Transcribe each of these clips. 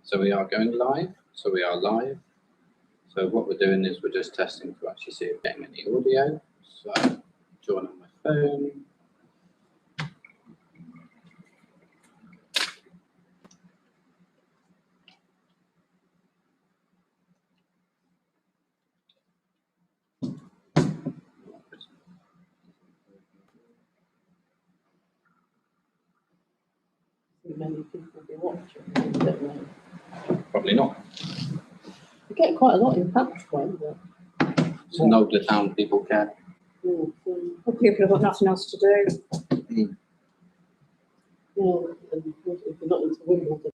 So we are going live. So we are live. So what we're doing is we're just testing to actually see if we're getting any audio. So join on my phone. Many people will be watching, don't they? Probably not. You get quite a lot in Patchway, but So no the town people care. well, People have got nothing else to do. and if you're not into Wimbledon,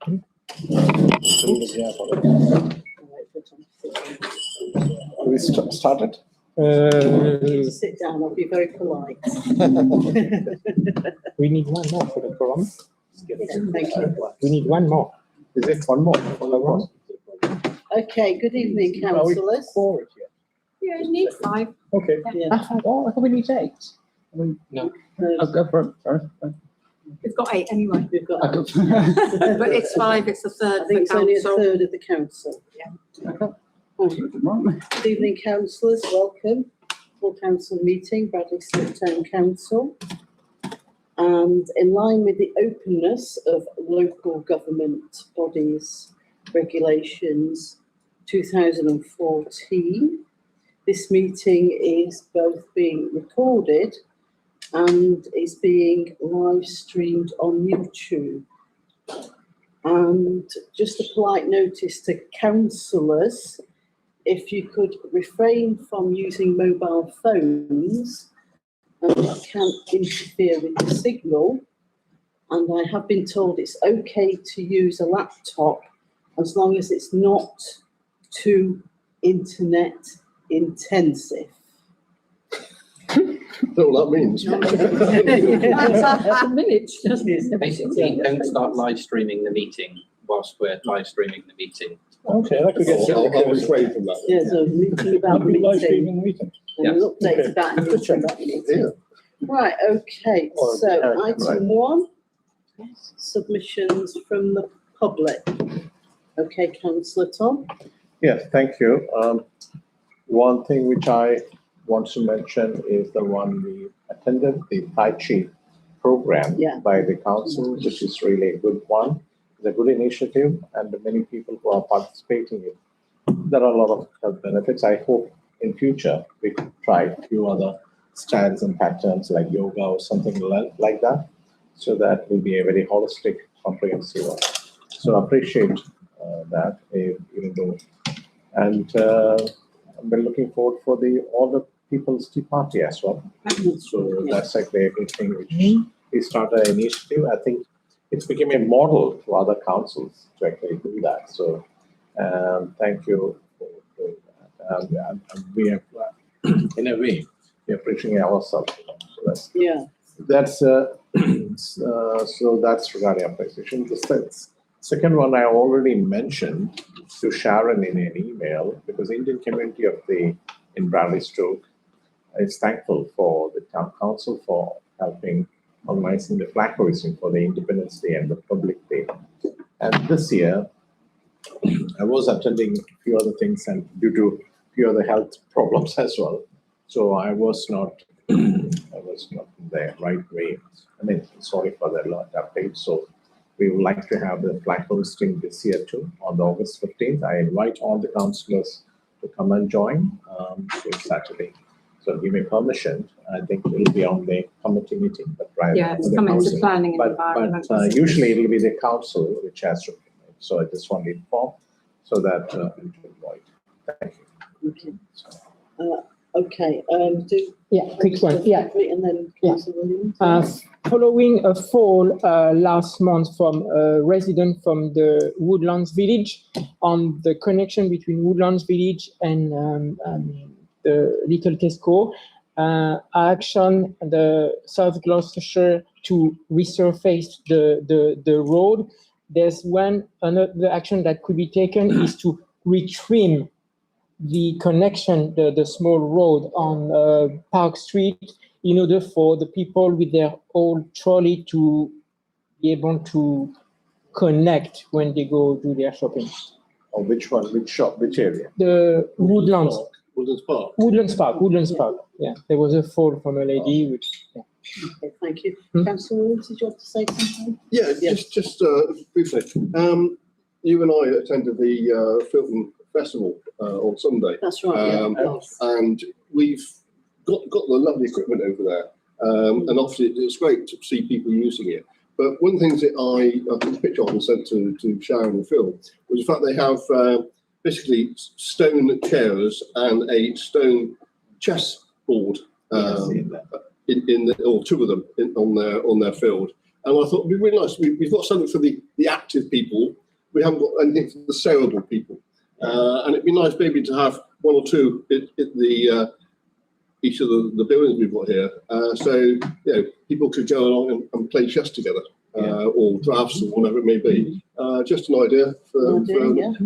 We started. Just sit down, I'll be very polite. We need one more for the forum. Thank you. We need one more. Is it one more? One Okay, good evening, councillors. Four. Yeah, you need 5. Okay. Yeah. I thought we need 8. No. I'll go for it. Sorry. We've got 8 anyway. We've got, I'll go. But it's 5, it's a third I think for it's only a council. third of the council. Good evening, councillors, welcome. Full council meeting, Bradley Stoke Town Council. And in line with the openness of local government bodies regulations 2014, this meeting is both being recorded and is being live streamed on YouTube. And just a polite notice to councillors, if you could refrain from using mobile phones, and it can't interfere with the signal. And I have been told it's okay to use a laptop as long as it's not too internet intensive. That's all that means. That's a minute, doesn't it? Basically, don't start live streaming the meeting whilst we're live streaming the meeting. Okay, that could get I'll refrain from that. Yeah, so meeting about I'll be live meeting. streaming the meeting. And we'll update Okay. about and meeting about meeting. Yeah. Right, okay, Or so right. item 1, submissions from the public. Okay, councillor Tom? Yes, thank you. One thing which I want to mention is the one we attended, the Tai Chi program Yeah. by the council, which is really a good one. It's a good initiative and many people who are participating in it. There are a lot of health benefits. I hope in future we could try a few other styles and patterns like yoga or something like that. So that will be a very holistic, comprehensive one. So I appreciate that, even though. And we're looking forward for all the People's Tea Party as well. So that's like a good thing which we started an initiative. I think it's become a model to other councils to actually do that. So thank you for doing that. And we have, in a way, we are preaching ourselves. So that's so that's regarding appreciation. The second one I already mentioned to Sharon in an email, because the Indian community in Bradley Stoke is thankful for the town council for helping organizing the flag hoisting for the Independence Day and the Republic Day. And this year, I was attending a few other things and due to a few other health problems as well. So I was not in the right way. I mean, sorry for the lot update. So we would like to have the flag hosting this year too on the August 15th. I invite all the councillors to come and join this Saturday. So give me permission. I think it will be on the committee meeting, but right. Yeah, it's coming to planning and But environment. usually it will be the council which has to. So I just want to inform so that we can avoid. Thank you. Okay. Okay, Quick one. Yeah. And then Yeah. Councillor Williams. Following a call last month from a resident from the Woodlands Village on the connection between Woodlands Village and the Little Tesco, action the South Gloucestershire to resurface the road. There's another action that could be taken is to retrim the connection, the small road on Park Street, in order for the people with their old trolley to be able to connect when they go do their shopping. Or which one? Which shop? Which area? The Woodlands Woodlands Park. Yeah, there was a fall from a lady, which, yeah. Okay, thank you. Hmm? Councillor Williams, did you want to say something? Yeah, Yeah. just briefly. You and I attended the Filton Festival on Sunday, That's right, yeah. and we've got the lovely equipment over there. And obviously it's great to see people using it. But one of the things that I took a picture of and sent to Sharon and Phil was the fact they have basically stone chairs and a stone chess board Yes, in that. or two of them on their field. And I thought it'd be really nice. We've got something for the active people. We haven't got anything for the cerebral people. And it'd be nice maybe to have one or two at the each of the buildings we've got here. So, you know, people could go along and play chess together, or drafts or whatever it may be. Just an idea for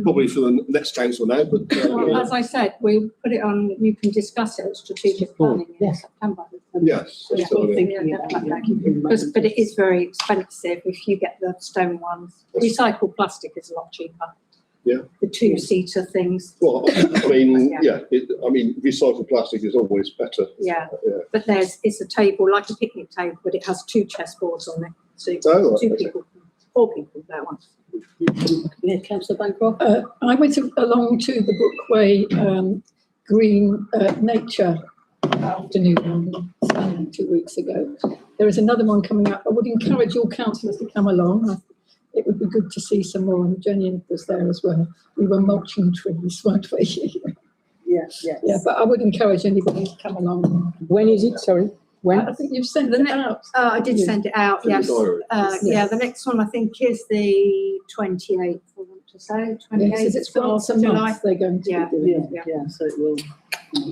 probably for the next council now. But Well, as I said, we'll put it on, you can discuss it at strategic planning in September. yes, Yeah. that's the idea. Thinking Yeah, about definitely. it. But it is very expensive if you get the stone ones. Recycled plastic is a lot cheaper. Yeah. The two-seater things, Well, I mean, recycled plastic is always better. yeah. Yeah. But it's a table, like a picnic table, but it has 2 chessboards on it. So Oh, right, 2 okay. people, 4 people that one. Yeah, Councillor Bancroft? I went along to the Brookway Green Nature afternoon 2 weeks ago. There is another one coming up. I would encourage all councillors to come along. It would be good to see some more, and Jenny was there as well. We were mulching trees, weren't we? Yes. Yeah, but I would encourage anybody to come along. When is it? Sorry, when? I think you've sent The it ne- out. I did send it out, In the yes. diary. Yeah, the next one I think is the 28th, I want to say, 28th Yes, it's once a of July. month they're going to Yeah. be doing it. Yeah, so it will.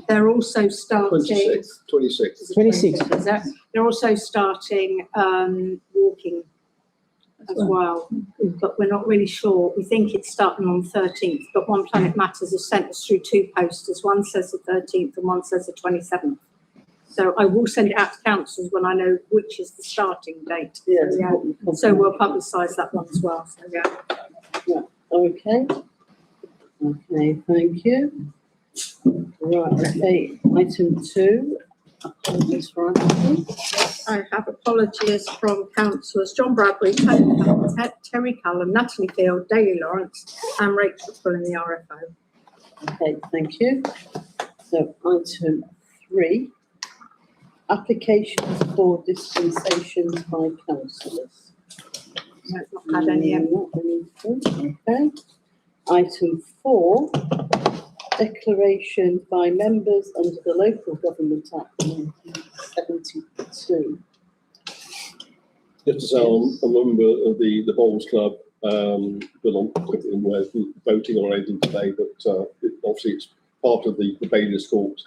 They're also starting. 26. 26. Is that- They're also starting walking as well, but we're not really sure. We think it's starting on the 13th, but One Planet Matters has sent us through 2 posters. One says the 13th and one says the 27th. So I will send it out to councils when I know which is the starting date. Yes. So we'll publicise that one as well. So yeah. Okay. Okay, thank you. Right, okay, item 2. Apologies for asking. I have apologies from councillors John Bradbury, Terry Cullen, Natalie Field, Daley Lawrence and Rachel Full in the RFO. Okay, thank you. So item 3, applications for dispensations by councillors. I've not had any yet. Not anything, okay. Item 4, declaration by members under the Local Government Act 1972. Just to say, I'm a member of the Bowls Club, but I'm voting on anything today, but obviously it's part of the Bayless Court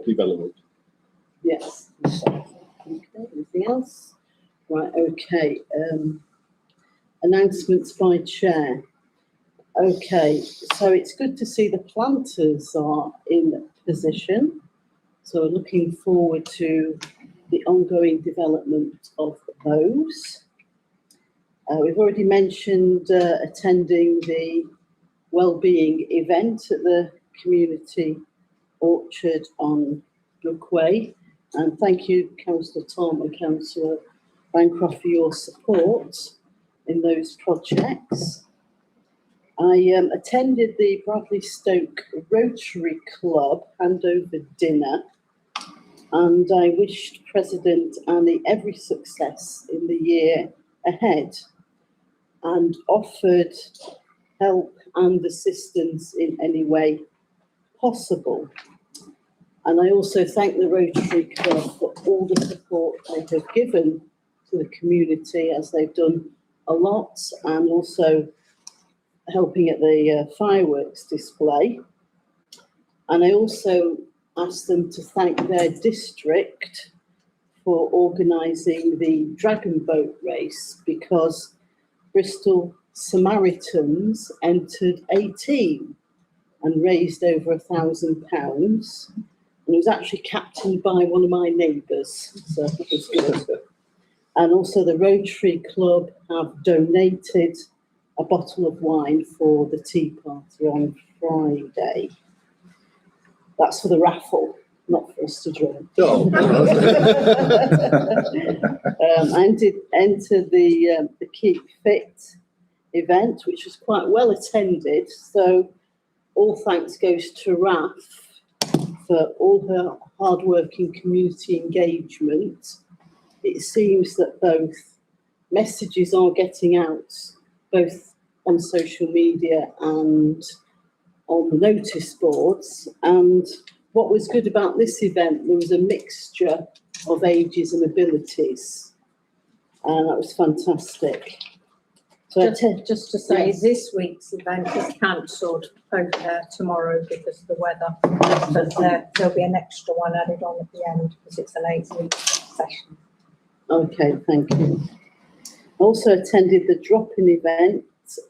development. Yes. Okay, anything else? Right, okay. Announcements by chair. Okay, so it's good to see the planters are in position. So looking forward to the ongoing development of those. We've already mentioned attending the wellbeing event at the community orchard on Brookway. And thank you, Councillor Tom and Councillor Bancroft, for your support in those projects. I attended the Bradley Stoke Rotary Club handover dinner, and I wished President Annie every success in the year ahead and offered help and assistance in any way possible. And I also thank the Rotary Club for all the support they have given to the community, as they've done a lot, and also helping at the fireworks display. And I also asked them to thank their district for organising the Dragon Boat race, because Bristol Samaritans entered 18 and raised over £1,000. And it was actually captained by one of my neighbours, so it was good. And also the Rotary Club have donated a bottle of wine for the tea party on Friday. That's for the raffle, not for us to drink. Oh, I did enter the Keep Fit event, which was quite well attended. So all thanks goes to Raf for all her hard-working community engagement. It seems that both messages are getting out, both on social media and on the notice boards. And what was good about this event, there was a mixture of ages and abilities. and that was fantastic. So I Just to say, Yes. this week's event is cancelled over there tomorrow because of the weather. But there'll be an extra one added on at the end because it's an 8-week session. Okay, thank you. Also attended the drop-in event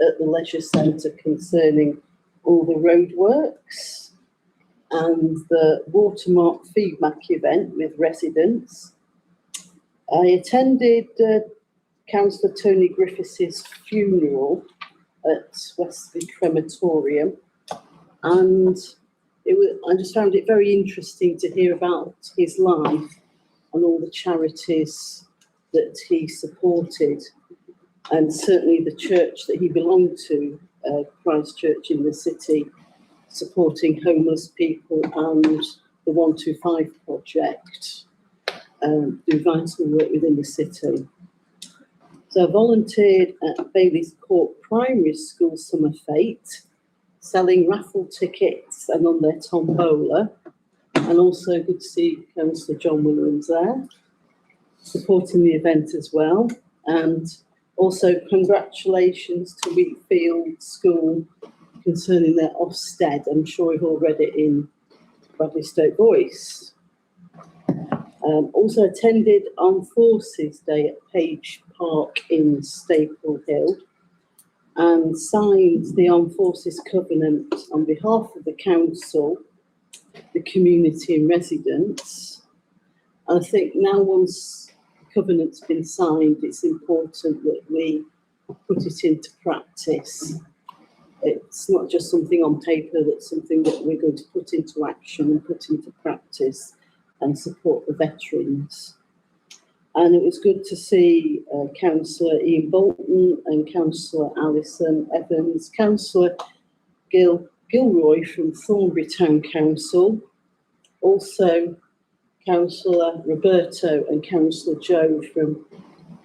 at the Leisure Centre concerning all the roadworks and the Watermark feedback event with residents. I attended Councillor Tony Griffiths' funeral at Westby Crematorium, and I just found it very interesting to hear about his life and all the charities that he supported, and certainly the church that he belonged to, Christ Church in the City, supporting homeless people, and the 125 project, do vital work within the city. So I volunteered at Bailey's Court Primary School Summer Fete, selling raffle tickets and on their tombola, and also good to see Councillor John Williams there, supporting the event as well. And also congratulations to Wheatfield School concerning their Ofsted. I'm sure you've all read it in Bradley Stoke Voice. Also attended Armed Forces Day at Page Park in Staple Hill and signed the Armed Forces Covenant on behalf of the council, the community and residents. And I think now once the covenant's been signed, it's important that we put it into practice. It's not just something on paper, that's something that we're going to put into action and put into practice and support the veterans. And it was good to see Councillor Ian Bolton and Councillor Alison Evans, Councillor Gilroy from Thornbury Town Council, also Councillor Roberto and Councillor Joe from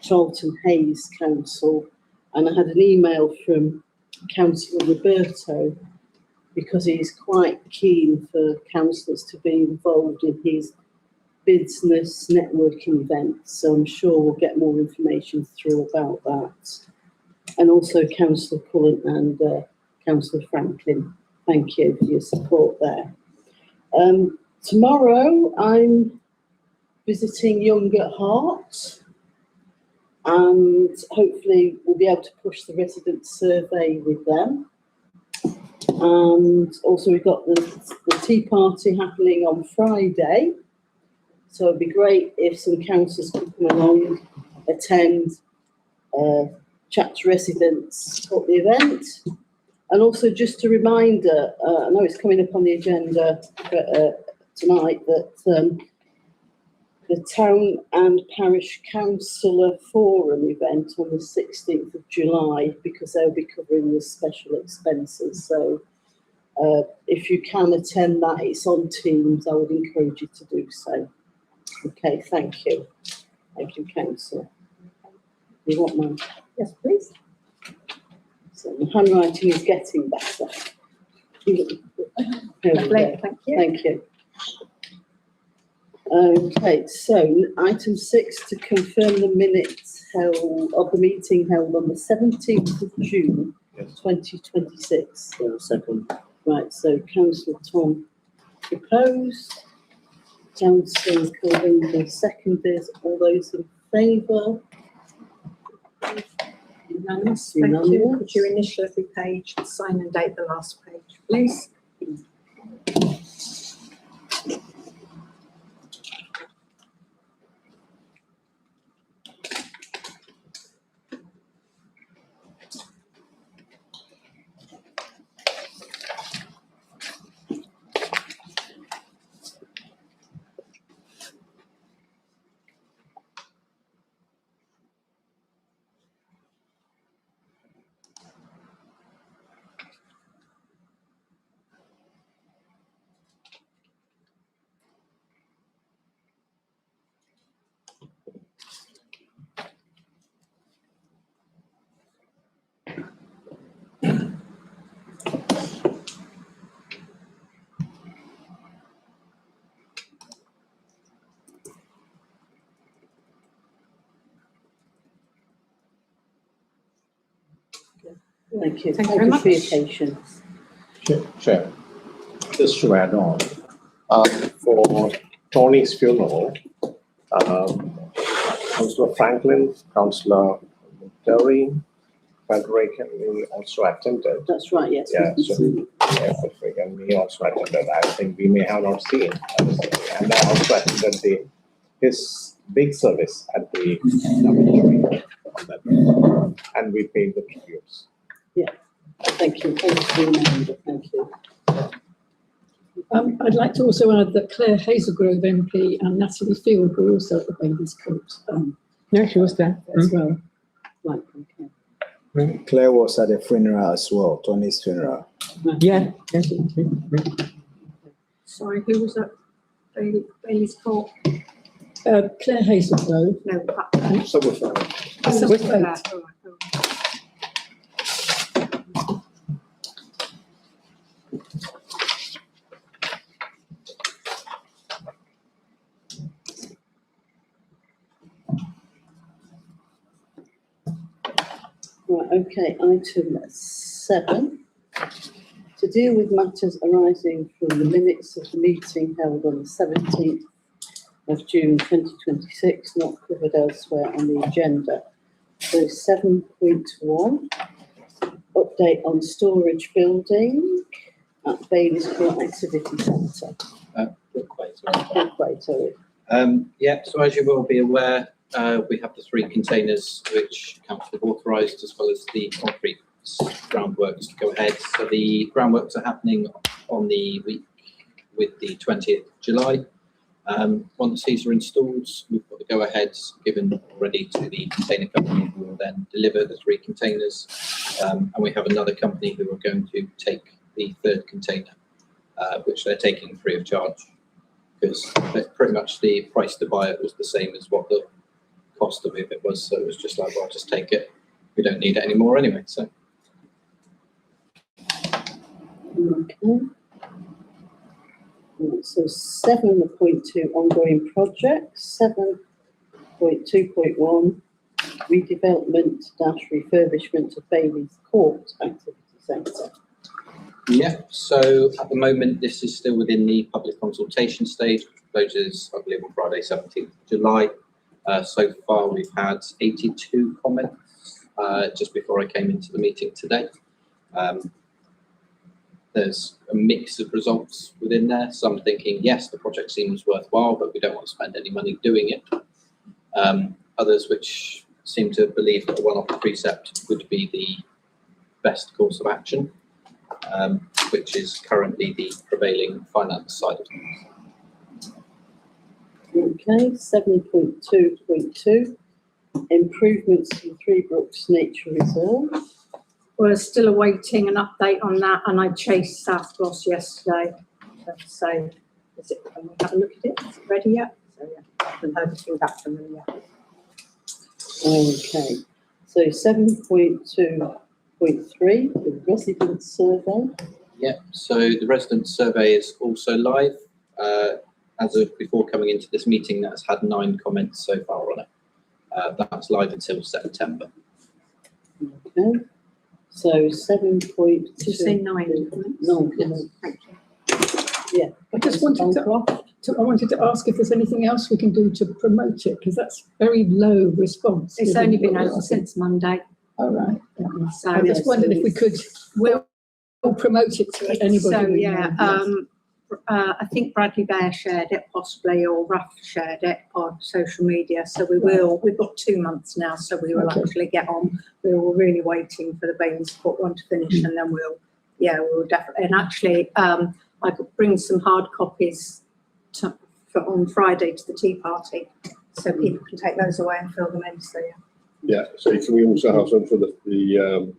Charlton Hayes Council. And I had an email from Councillor Roberto because he's quite keen for councillors to be involved in his business networking events. So I'm sure we'll get more information through about that. And also Councillor Cullen and Councillor Franklin, thank you for your support there. Tomorrow I'm visiting Young at Heart, and hopefully we'll be able to push the resident survey with them. And also we've got the tea party happening on Friday. So it'd be great if some councillors could come along, attend, chat to residents, support the event. And also just a reminder, I know it's coming up on the agenda tonight, that the Town and Parish Councillor Forum event on the 16th of July, because they'll be covering the special expenses. So if you can attend that, it's on Teams, I would encourage you to do so. Okay, thank you. Thank you, Councillor. You want mine? Yes, please. So my handwriting is getting better. There we Lovely, go. thank you. Thank you. Okay, so item 6, to confirm the minutes of the meeting held on the 17th of June, Yes. 2026. Second. Right, so Councillor Tom proposed, Councillor Calvinda seconded. All those in favour? Unanimous, thank you. Could you initial every page, sign and date the last page, please? Thank you. Thank you very for your much. patience. Chair, just to add on, for Tony's funeral, Councillor Franklin, Councillor Terry, Frederick, and me also attended. That's right, yes. Yeah, so Frederick and me also attended. I think we may have not seen. And I also attended his big service at the dormitory on that day. And we paid the tributes. Thank you. Thank you for the reminder. Thank you. I'd like to also add that Claire Hazelgrove MP and Natalie Field were also at the Babies Court Yeah, she was there. as well. Right, okay. Claire was at the funeral as well, Tony's funeral. Yeah. Yeah. Sorry, who was that? Bailey's Court? Claire Hazelgrove. No, Someone found. Somerset. all right. Right, okay, item 7. To deal with matters arising from the minutes of the meeting held on the 17th of June 2026, not covered elsewhere on the agenda. So 7.1, update on storage building at Bailey's Court Activity Centre. Sorry. Yeah, so as you will be aware, we have the 3 containers which council have authorised, as well as the concrete groundworks to go ahead. So the groundworks are happening on the week with the 20th of July. Once these are installed, we've got the go ahead given already to the container company who will then deliver the 3 containers. And we have another company who are going to take the 3rd container, which they're taking free of charge, because pretty much the price to buy it was the same as what the cost of it was. So it was just like, well, just take it. We don't need it anymore anyway. So Okay. Right, so 7.2 ongoing projects, 7.2.1 redevelopment / refurbishment of Bailey's Court Activity Centre. yeah, so at the moment this is still within the public consultation stage, which closes, I believe, on Friday 17th of July. So far we've had 82 comments just before I came into the meeting today. There's a mix of results within there. Some thinking, yes, the project seems worthwhile, but we don't want to spend any money doing it. Others which seem to believe that a one-off precept would be the best course of action, which is currently the prevailing finance side of things. Okay, 7.2.2 improvements to Three Brooks Nature Reserve. We're still awaiting an update on that, and I chased South Gloss yesterday. So, is it, can we have a look at it? Is it ready yet? So, yeah, I haven't heard anything back from them yet. Okay, so 7.2.3, the resident survey. Yeah, so the resident survey is also live. As of before coming into this meeting, that has had 9 comments so far on it. That's live until September. Okay, so 7.2. Did you say 9 comments? 9 comments. Thank you. Yeah. I just wanted to ask if there's anything else we can do to promote it, because that's very low response. It's only been open since Monday. All right. Yeah. So, I just wondered if we could we'll promote it to anybody. So, we yeah, know. I think Bradley Bear shared it possibly, or Ruff shared it on social media. So we will, we've got 2 months now, so we will Okay. actually get on. We were really waiting for the Baines Court one to finish, and then we'll definitely, and actually, I could bring some hard copies for on Friday to the tea party, so people can take those away and fill them in. So yeah. Yeah, so can we also have some for the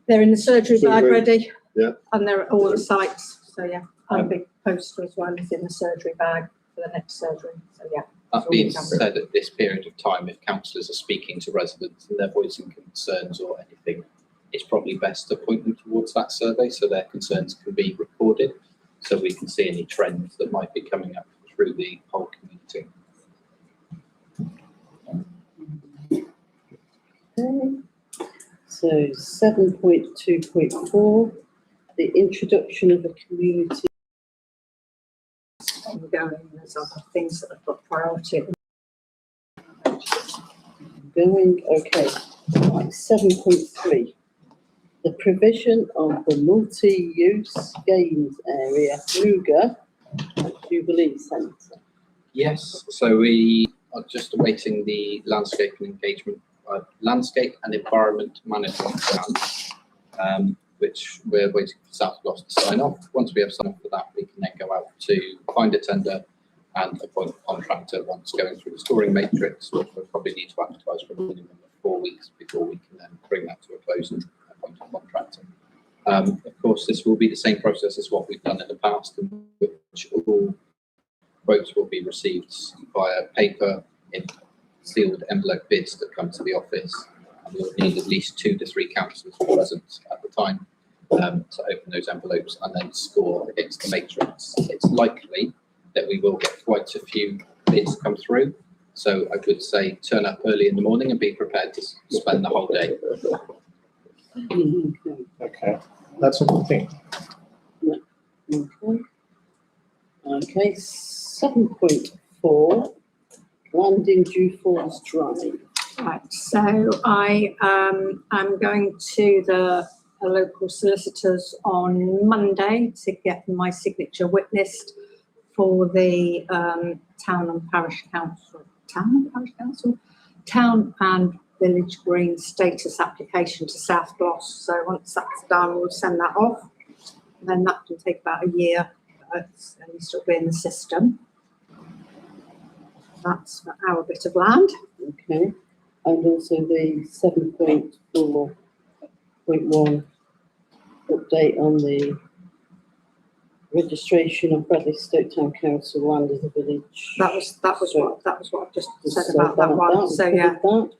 They're in the surgery bag Surgery. ready. Yeah. And they're at all the sites, so yeah, and a big poster as well is in the surgery bag for the next surgery, so yeah. That being said, at this period of time, if councillors are speaking to residents and they're voicing concerns or anything, it's probably best to point them towards that survey so their concerns can be recorded, so we can see any trends that might be coming up through the whole community. Okay. So 7.2.4, the introduction of a community. Ongoing, there's other things that have got priority. Going, okay. Right, 7.3, the provision of the multi-use games area, Ruger, at Jubilee Centre. Yes, so we are just awaiting the landscape and engagement, landscape and environment management plan, which we're waiting for South Gloss to sign off. Once we have signed off for that, we can then go out to find a tender and appoint a contractor once going through the scoring matrix, which we'll probably need to advertise for a minimum of 4 weeks before we can then bring that to a close and appoint a contractor. Of course, this will be the same process as what we've done in the past, in which all quotes will be received via paper in sealed envelope bids that come to the office. And we'll need at least 2 to 3 councillors present at the time to open those envelopes and then score against the matrix. It's likely that we will get quite a few bids come through. So I would say turn up early in the morning and be prepared to spend the whole day. Okay, that's a good thing. Okay, 7.4, landing Dew Falls Drive. Right, so I am going to the local solicitors on Monday to get my signature witnessed for the town and village green status application to South Gloss. So once that's done, we'll send that off. And then that can take about a year. It's at least it'll be in the system. That's our bit of land. Okay, and also the 7.4.1 update on the registration of Bradley Stoke Town Council land as a village. That was what I've just said about that one. So yeah. That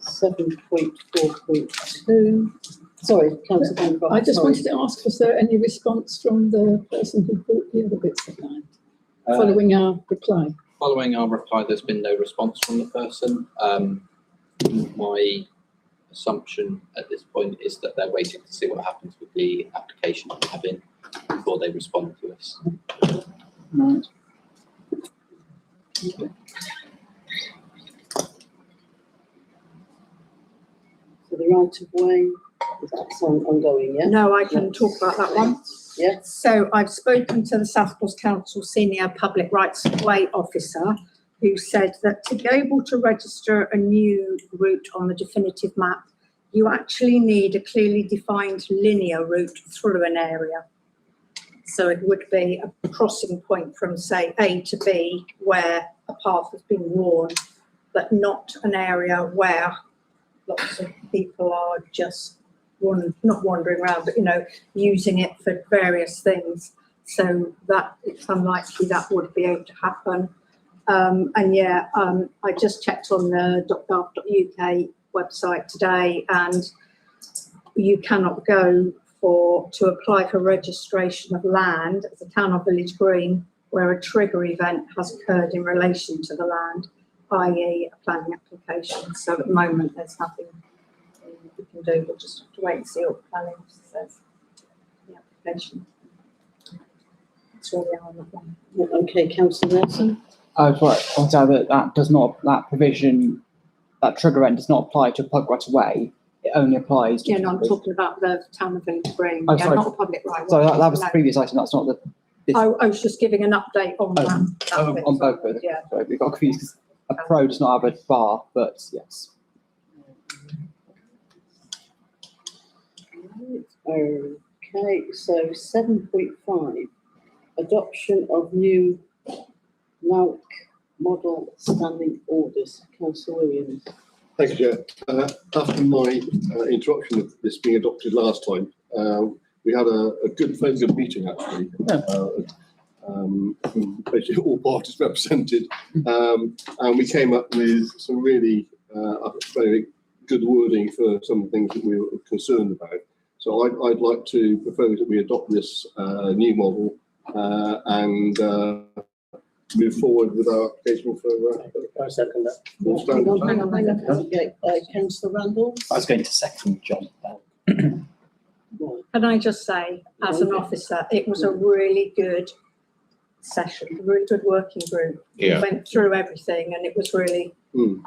7.4.2. Sorry, Councillor Van I just wanted to ask, was there any response from the person who bought the other bits of land following our reply? Following our reply, there's been no response from the person. My assumption at this point is that they're waiting to see what happens with the application that we have in before they respond to us. Right. So the right of way, that's ongoing, yeah? No, I can talk about that one. Yeah. So I've spoken to the South Gloss Council Senior Public Rights of Way Officer, who said that to be able to register a new route on the definitive map, you actually need a clearly defined linear route through an area. So it would be a crossing point from, say, A to B, where a path has been worn, but not an area where lots of people are just not wandering around, but, you know, using it for various things. So that it's unlikely that would be able to happen. I just checked on the .gov.uk website today, and you cannot go to apply for registration of land as a town or village green where a trigger event has occurred in relation to the land, i.e. a planning application. So at the moment there's nothing we can do, but just have to wait and see what planning says. The application. That's where we are on that one. Okay, Councillor Nelson. I was right. Point out that that provision, that trigger event does not apply to public right of way. It only applies to. Yeah, no, I'm talking about the town of Village Green. Oh, Yeah, sorry. not public right. So that was No. the previous item. That's not the. I was just giving an update on that. bit. On both of them. Yeah. Sorry, we got confused because a pro does not have a bar, but yes. Okay, so 7.5, adoption of new NALC model standing orders. Councillor Williams. Thank you, Chair. After my interruption of this being adopted last time, we had a very good meeting actually. Basically all parties represented, and we came up with some really very good wording for some of the things that we were concerned about. So I'd like to propose that we adopt this new model and move forward with our application for. I second that. full standard. Hang on. Okay, councillor Randall? I was going to second John. Right. Can I just say, as an officer, it was a really good session, a really good working group. We Yeah. went through everything and it was really,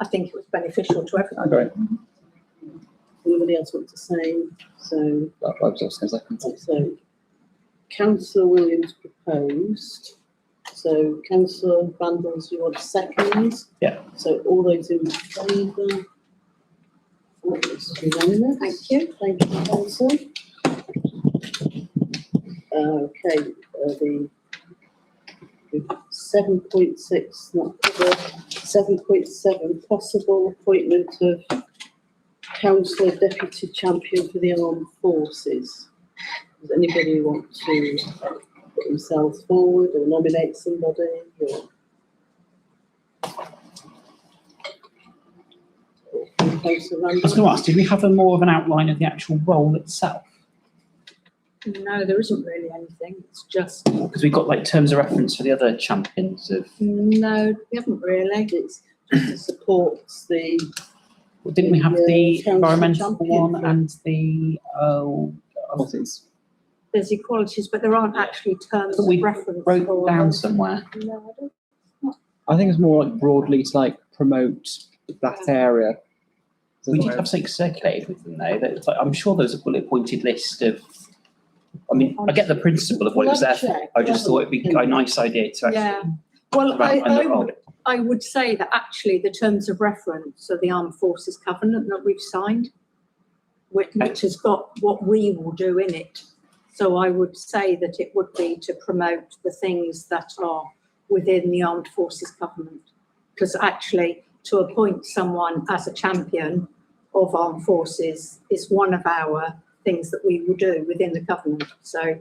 I think it was beneficial to I everyone. agree. Anybody else want to say? So, I was also second. so councillor Williams proposed. So councillor Randall's, you want second? Yeah. So all those in favour? It's unanimous. Thank you. Thank you, councillor. Okay, the 7.6, not covered. 7.7, possible appointment of councillor deputy champion for the armed forces. Does anybody want to put themselves forward or nominate somebody? Or? Councillor I was Randall? going to ask, did we have a more of an outline of the actual role itself? No, there isn't really anything. It's just, Because we got like terms of reference for the other champions of, no, we haven't really. It's just supports the didn't we have the Yeah, council environmental champion. one and the, what is, There's equalities, but there aren't actually terms But of we reference. wrote for down them. somewhere. No, I don't. I think it's more like broadly to like promote that area. We did have something circulated with them though, that it's like, I'm sure there was a bullet pointed list of, I mean, I get the principle of what it was there for. I just thought it'd be a nice idea to Yeah. actually. Well, outline the role. I would say that actually the terms of reference are the Armed Forces Covenant that we've signed, which has got what we will do in it. So I would say that it would be to promote the things that are within the Armed Forces Covenant. Because actually, to appoint someone as a champion of armed forces is one of our things that we will do within the covenant. So,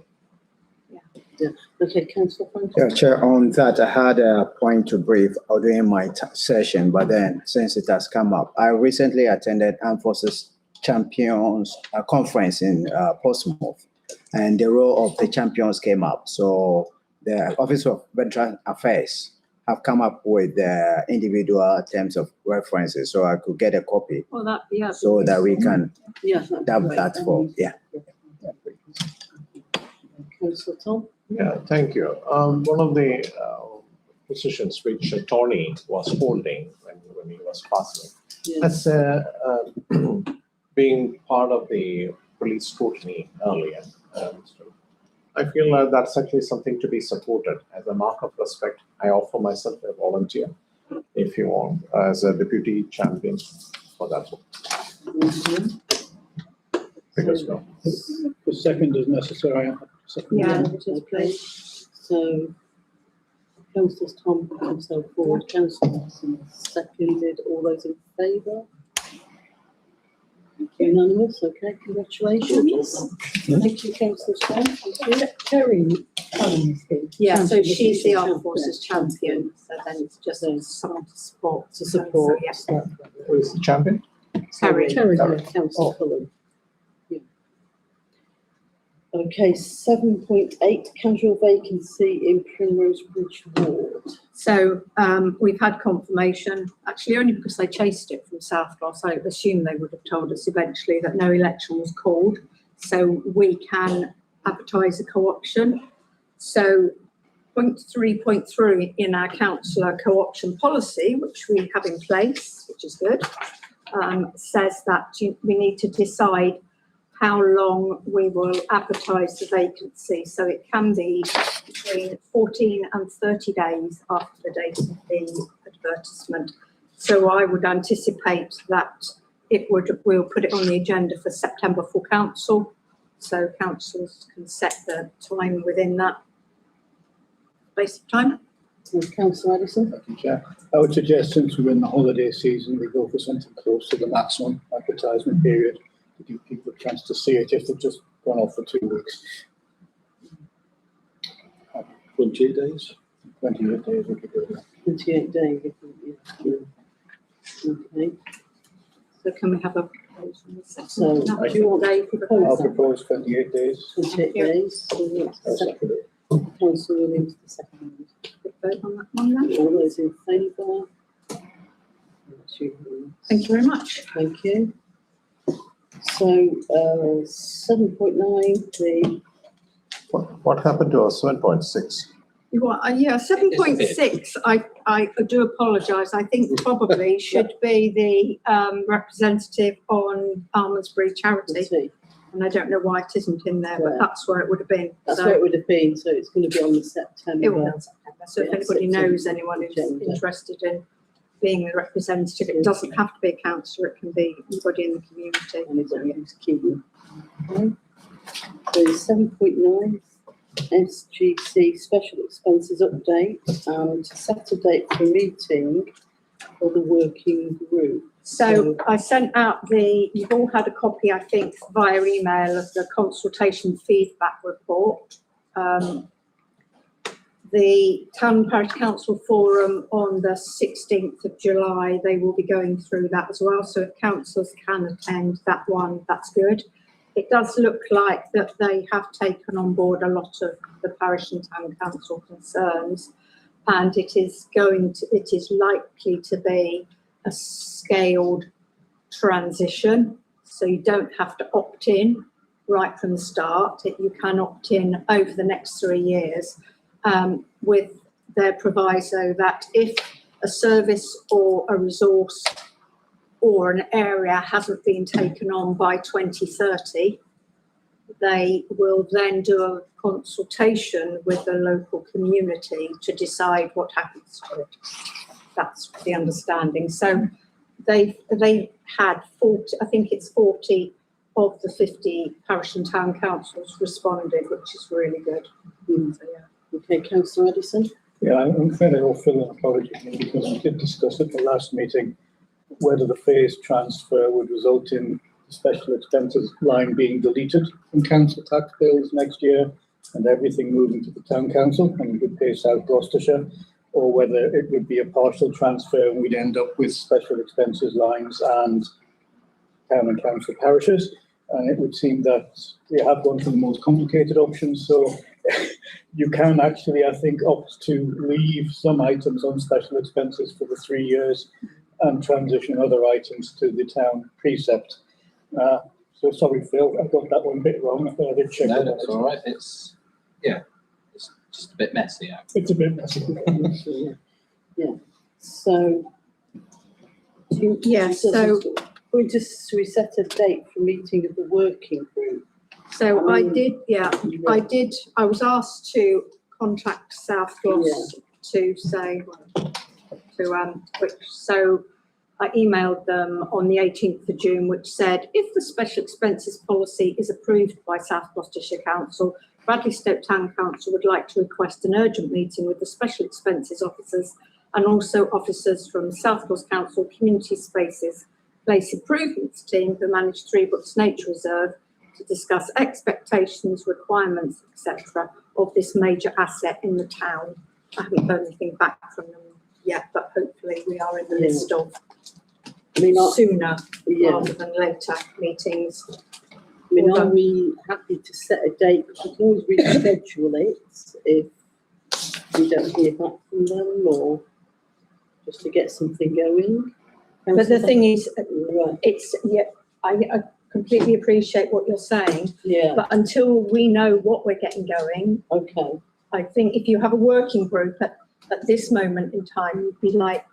Okay, councillor Franklin? Yeah, Chair, on that, I had a point to brief during my session, but then since it has come up, I recently attended Armed Forces Champions Conference in Portsmouth, and the role of the champions came up. So the Office of Veteran Affairs have come up with the individual terms of references, so I could get a copy well, that, yeah. so that we can Yeah. that'd be have great. that for, yeah. Councillor Tom? Yeah, thank you. One of the positions which Tony was holding when he was passing, Yeah. that's being part of the police scrutiny earlier. So I feel that's actually something to be supported. As a mark of respect, I offer myself a volunteer, if you want, as a deputy champion for that. Mhm. Because no. The second is necessary. Second. Yeah. Okay, so councillors Tom put himself forward, councillor Watson seconded, all those in favour? Unanimous, okay, congratulations. Thank you, councillor Tom. Thank you. Terry Cummings here. Yeah, so Champion, she's the champion. Armed Forces champion, so then it's just someone to support. To support. So, yeah. Who is the champion? Terry. Terry. Councillor Cullen. Yeah. Okay, 7.8, casual vacancy in Primrose Bridge Ward. So we've had confirmation, actually only because they chased it from South Gloss. I assume they would have told us eventually that no election was called. So we can advertise a co-option. So point 3.3 in our councillor co-option policy, which we have in place, which is good, says that we need to decide how long we will advertise the vacancy. So it can be between 14 and 30 days after the date of the advertisement. So I would anticipate that we'll put it on the agenda for September for council. So councillors can set the time within that space of time. Councillor Addison? Thank you, Chair. I would suggest since we're in the holiday season, we go for something close to the maximum advertisement period to give people a chance to see it if they've just gone off for 2 weeks. 28 days. 28 days would be good. 28 days. Yeah. Okay, So can we have a proposal? so do you want to I'll propose that? propose 28 days. 28 days, so I'll that's second it. Councillor Williams, the second. vote on that one then. All those in favour? Thank you very much. Thank you. So, 7.9, the, What happened to our 7.6? You want, yeah, 7.6, I do apologise. I think probably should be the representative on Almondsbury Charity. tea. And I don't know why it isn't in there, but Yeah. that's where it would have been. That's So where it would have been, so it's going to be on the it will September. be on September. So if Yeah, anybody September knows anyone who's agenda. interested in being the representative, it doesn't have to be a councillor, it can be anybody in the community. Anybody who's keen. Okay. So 7.9, SGC special expenses update and set a date for a meeting for the working group. So I sent out you've all had a copy, I think, via email of the consultation feedback report. The Town and Parish Council Forum on the 16th of July, they will be going through that as well. So if councillors can attend that one, that's good. It does look like that they have taken on board a lot of the parish and town council concerns, and it is likely to be a scaled transition. So you don't have to opt in right from the start. You can opt in over the next 3 years, with their proviso that if a service or a resource or an area hasn't been taken on by 2030, they will then do a consultation with the local community to decide what happens to it. That's the understanding. So they had 40, I think it's 40 of the 50 parish and town councils responded, which is really good. So, yeah. Okay, Councillor Edison? Yeah, I'm afraid I owe Phil an apology because we did discuss at the last meeting whether the phase transfer would result in the special expenses line being deleted from council tax bills next year and everything moving to the town council and we would pay South Gloucestershire, or whether it would be a partial transfer and we'd end up with special expenses lines and town and council parishes. And it would seem that they have gone for the most complicated option. So you can actually, I think, opt to leave some items on special expenses for the 3 years and transition other items to the town precept. So sorry, Phil, I got that one a bit wrong. I did check. No, that's all right. It's just a bit messy. It's a bit messy. Yeah. So, we set a date for meeting of the working group. So I was asked to contact South Gloss to say, so I emailed them on the 18th of June, which said, if the special expenses policy is approved by South Gloucestershire Council, Bradley Stoke Town Council would like to request an urgent meeting with the special expenses officers and also officers from South Gloucester Council Community Spaces Place Improvements Team who manage Three Brooks Nature Reserve to discuss expectations, requirements, etc. of this major asset in the town. I haven't heard anything back from them yet, but hopefully we are in the list of sooner rather than later meetings. I mean, are we happy to set a date? We can always reschedule it if we don't hear back from them, or just to get something going. But the thing is, I completely appreciate what you're saying. Yeah. But until we know what we're getting going, okay. I think if you have a working group at this moment in time, you'd be like,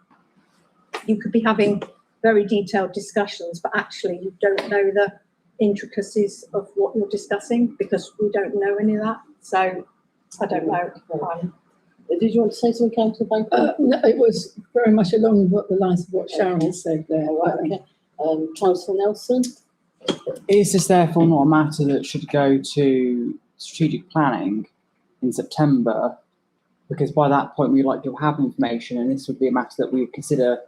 you could be having very detailed discussions, but actually you don't know the intricacies of what you're discussing because we don't know any of that. So I don't know. Did you want to say something, Councillor Baker? No, it was very much along the lines of what Sharon said there. Okay. Councillor Nelson? Is this therefore not a matter that should go to strategic planning in September? Because by that point we'd like to have information, and this would be a matter that we would consider.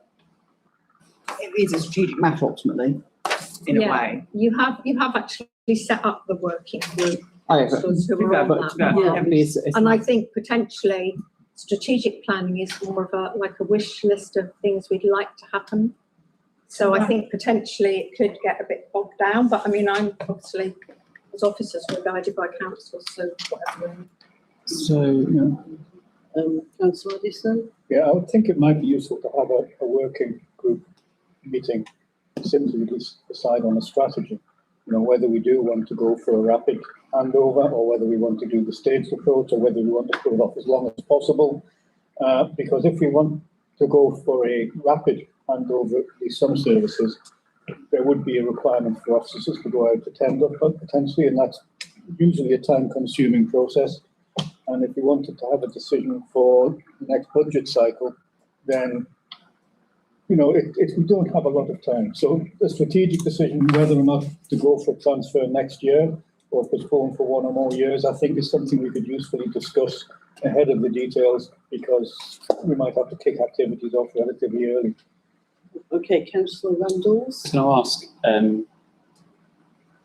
It is a strategic matter ultimately, in a way. You have actually set up the working group. And I think potentially strategic planning is more of a wish list of things we'd like to happen. So I think potentially it could get a bit bogged down, but I mean, I'm obviously, as officers, we're guided by council, so whatever. So, Councillor Addison? Yeah, I would think it might be useful to have a working group meeting, simply to decide on a strategy. You know, whether we do want to go for a rapid handover, or whether we want to do the staged approach, or whether we want to put it off as long as possible. Because if we want to go for a rapid handover, at least some services, there would be a requirement for officers to go out to tender potentially, and that's usually a time-consuming process. And if we wanted to have a decision for the next budget cycle, then, you know, we don't have a lot of time. So the strategic decision whether or not to go for transfer next year or postpone for 1 or more years, I think is something we could usefully discuss ahead of the details, because we might have to kick activities off relatively early. Okay, Councillor Randalls? Can I ask,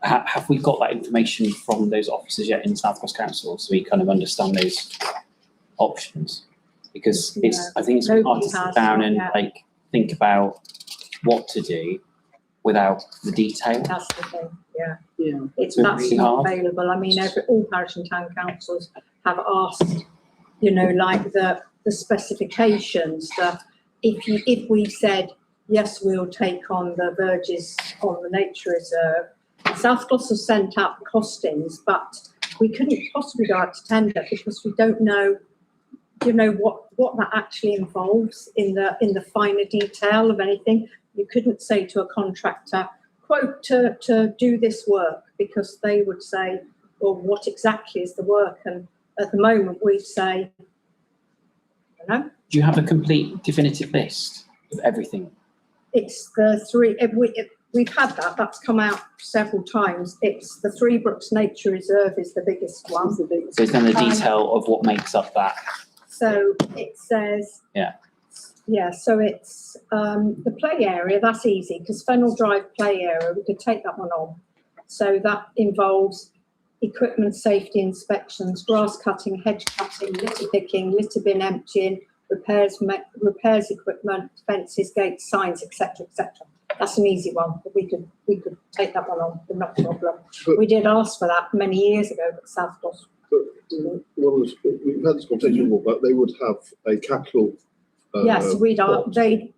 have we got that information from those officers yet in South Gloss Council, so we kind of understand those options? Because I think it's hard to sit down and like think about what to do without the detail. That's the thing, yeah. Yeah. That's really not hard. available. I mean, all parish and town councils have asked, you know, like the specifications, if we said, yes, we'll take on the verges on the nature reserve, South Gloss has sent out the costings, but we couldn't possibly go out to tender because we don't know, you know, what that actually involves in the finer detail of anything. You couldn't say to a contractor, quote, to do this work, because they would say, well, what exactly is the work? And at the moment we'd say, I don't know. Do you have a complete definitive list of everything? It's the three, we've had that, that's come out several times. It's the Three Brooks Nature Reserve is the biggest one. So it's then the detail of what makes up that. So it says. Yeah, so it's the play area, that's easy, because Fennel Drive play area, we could take that one on. So that involves equipment safety inspections, grass cutting, hedge cutting, litter picking, litter bin emptying, repairs equipment, fences, gates, signs, etc., etc. That's an easy one, but we could take that one on, but not a problem. We did ask for that many years ago, but South Gloss. We've had this conversation before, but they would have a capital. Yes, So we'd have to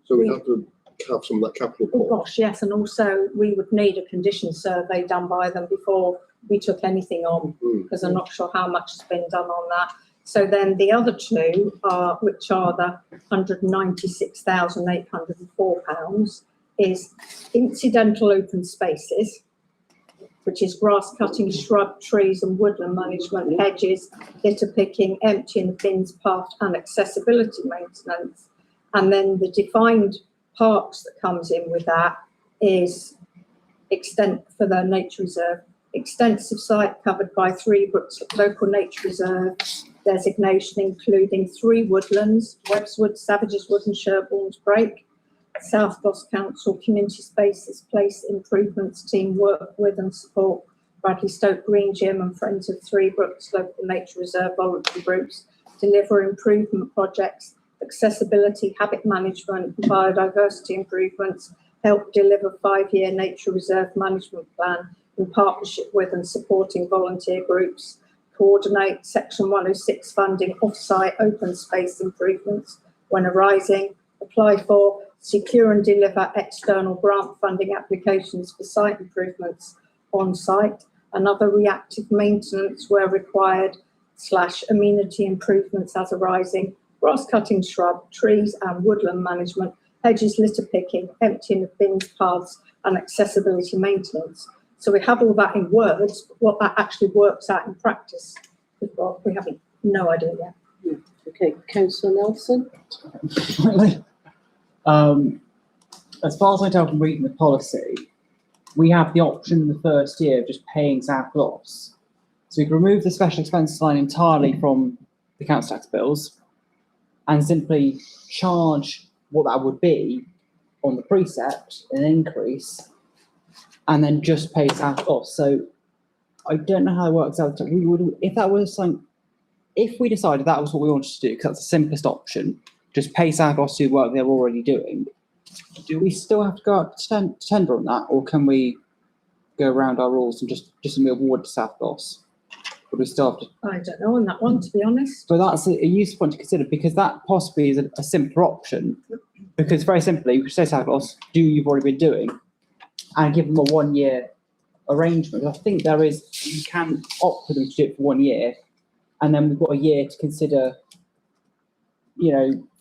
have some of that capital. Oh gosh, yes, and also we would need a condition survey done by them before we took anything on, because I'm not sure how much has been done on that. So then the other two are, which are the £196,804, is incidental open spaces, which is grass cutting, shrub, trees and woodland management, hedges, litter picking, emptying bins, path and accessibility maintenance. And then the defined parks that comes in with that is extent for the nature reserve, extensive site covered by Three Brooks Local Nature Reserve designation, including 3 woodlands, Webbswood, Savages Wood and Sherborne's Break. South Gloss Council Community Spaces Place Improvements Team work with and support Bradley Stoke Green Gym and Friends of Three Brooks Local Nature Reserve voluntary groups, deliver improvement projects, accessibility, habit management, biodiversity improvements, help deliver 5-year nature reserve management plan in partnership with and supporting volunteer groups, coordinate Section 106 funding off-site open space improvements when arising, apply for, secure and deliver external grant funding applications for site improvements on site, and other reactive maintenance where required / amenity improvements as arising, grass cutting, shrub, trees and woodland management, hedges, litter picking, emptying of bins, paths and accessibility maintenance. So we have all that in words, but what that actually works out in practice, we haven't, no idea yet. Okay, Councillor Nelson? As far as I tell from reading the policy, we have the option in the first year of just paying South Gloss. So we can remove the special expenses line entirely from the council tax bills and simply charge what that would be on the precept, an increase, and then just pay South Gloss. So I don't know how it works out. We would, if that was something, if we decided that was what we wanted to do, because that's the simplest option, just pay South Gloss to do work they're already doing, do we still have to go out to tender on that, or can we go around our rules and just award to South Gloss? Would we still have to? I don't know on that one, to be honest. But that's a useful point to consider, because that possibly is a simpler option. Because very simply, we could say to South Gloss, do you've already been doing, and give them a 1 year arrangement. I think you can opt for them to do it for 1 year, and then we've got a year to consider,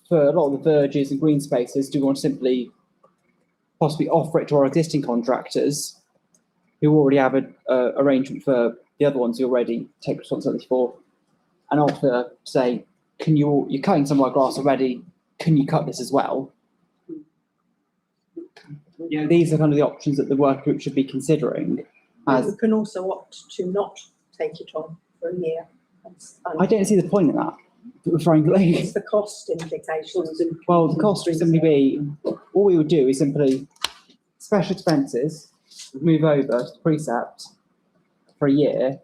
for a lot of the verges and green spaces, do we want to simply possibly offer it to our existing contractors who already have an arrangement for the other ones who already take responsibility for, and offer, say, you're cutting some of our grass already, can you cut this as well? These are kind of the options that the work group should be considering. You can also opt to not take it on for a year. I don't see the point in that, frankly. It's the cost implications. Well, the cost would simply be, all we would do is simply special expenses, move over to precept for a year,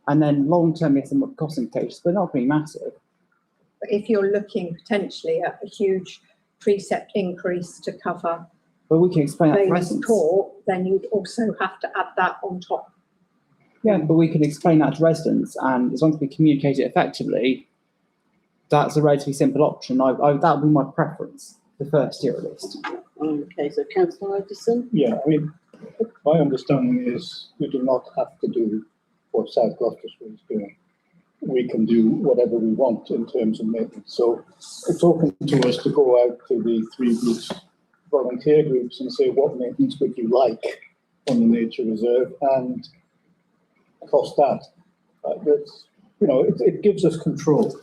and then long-term, yes, some cost implications, but not really massive. But if you're looking potentially at a huge precept increase to cover But we can explain that to Bailey's residents. Court, then you'd also have to add that on top. Yeah, but we can explain that to residents, and as long as we communicate it effectively, that's a relatively simple option. That would be my preference, the first year at least. Okay, so councillor Addison? Yeah, I mean, my understanding is we do not have to do what South Gloucestershire is doing. We can do whatever we want in terms of maintenance. So it's open to us to go out to the 3 groups, volunteer groups, and say, what maintenance would you like on the nature reserve, and cost that. It gives us control.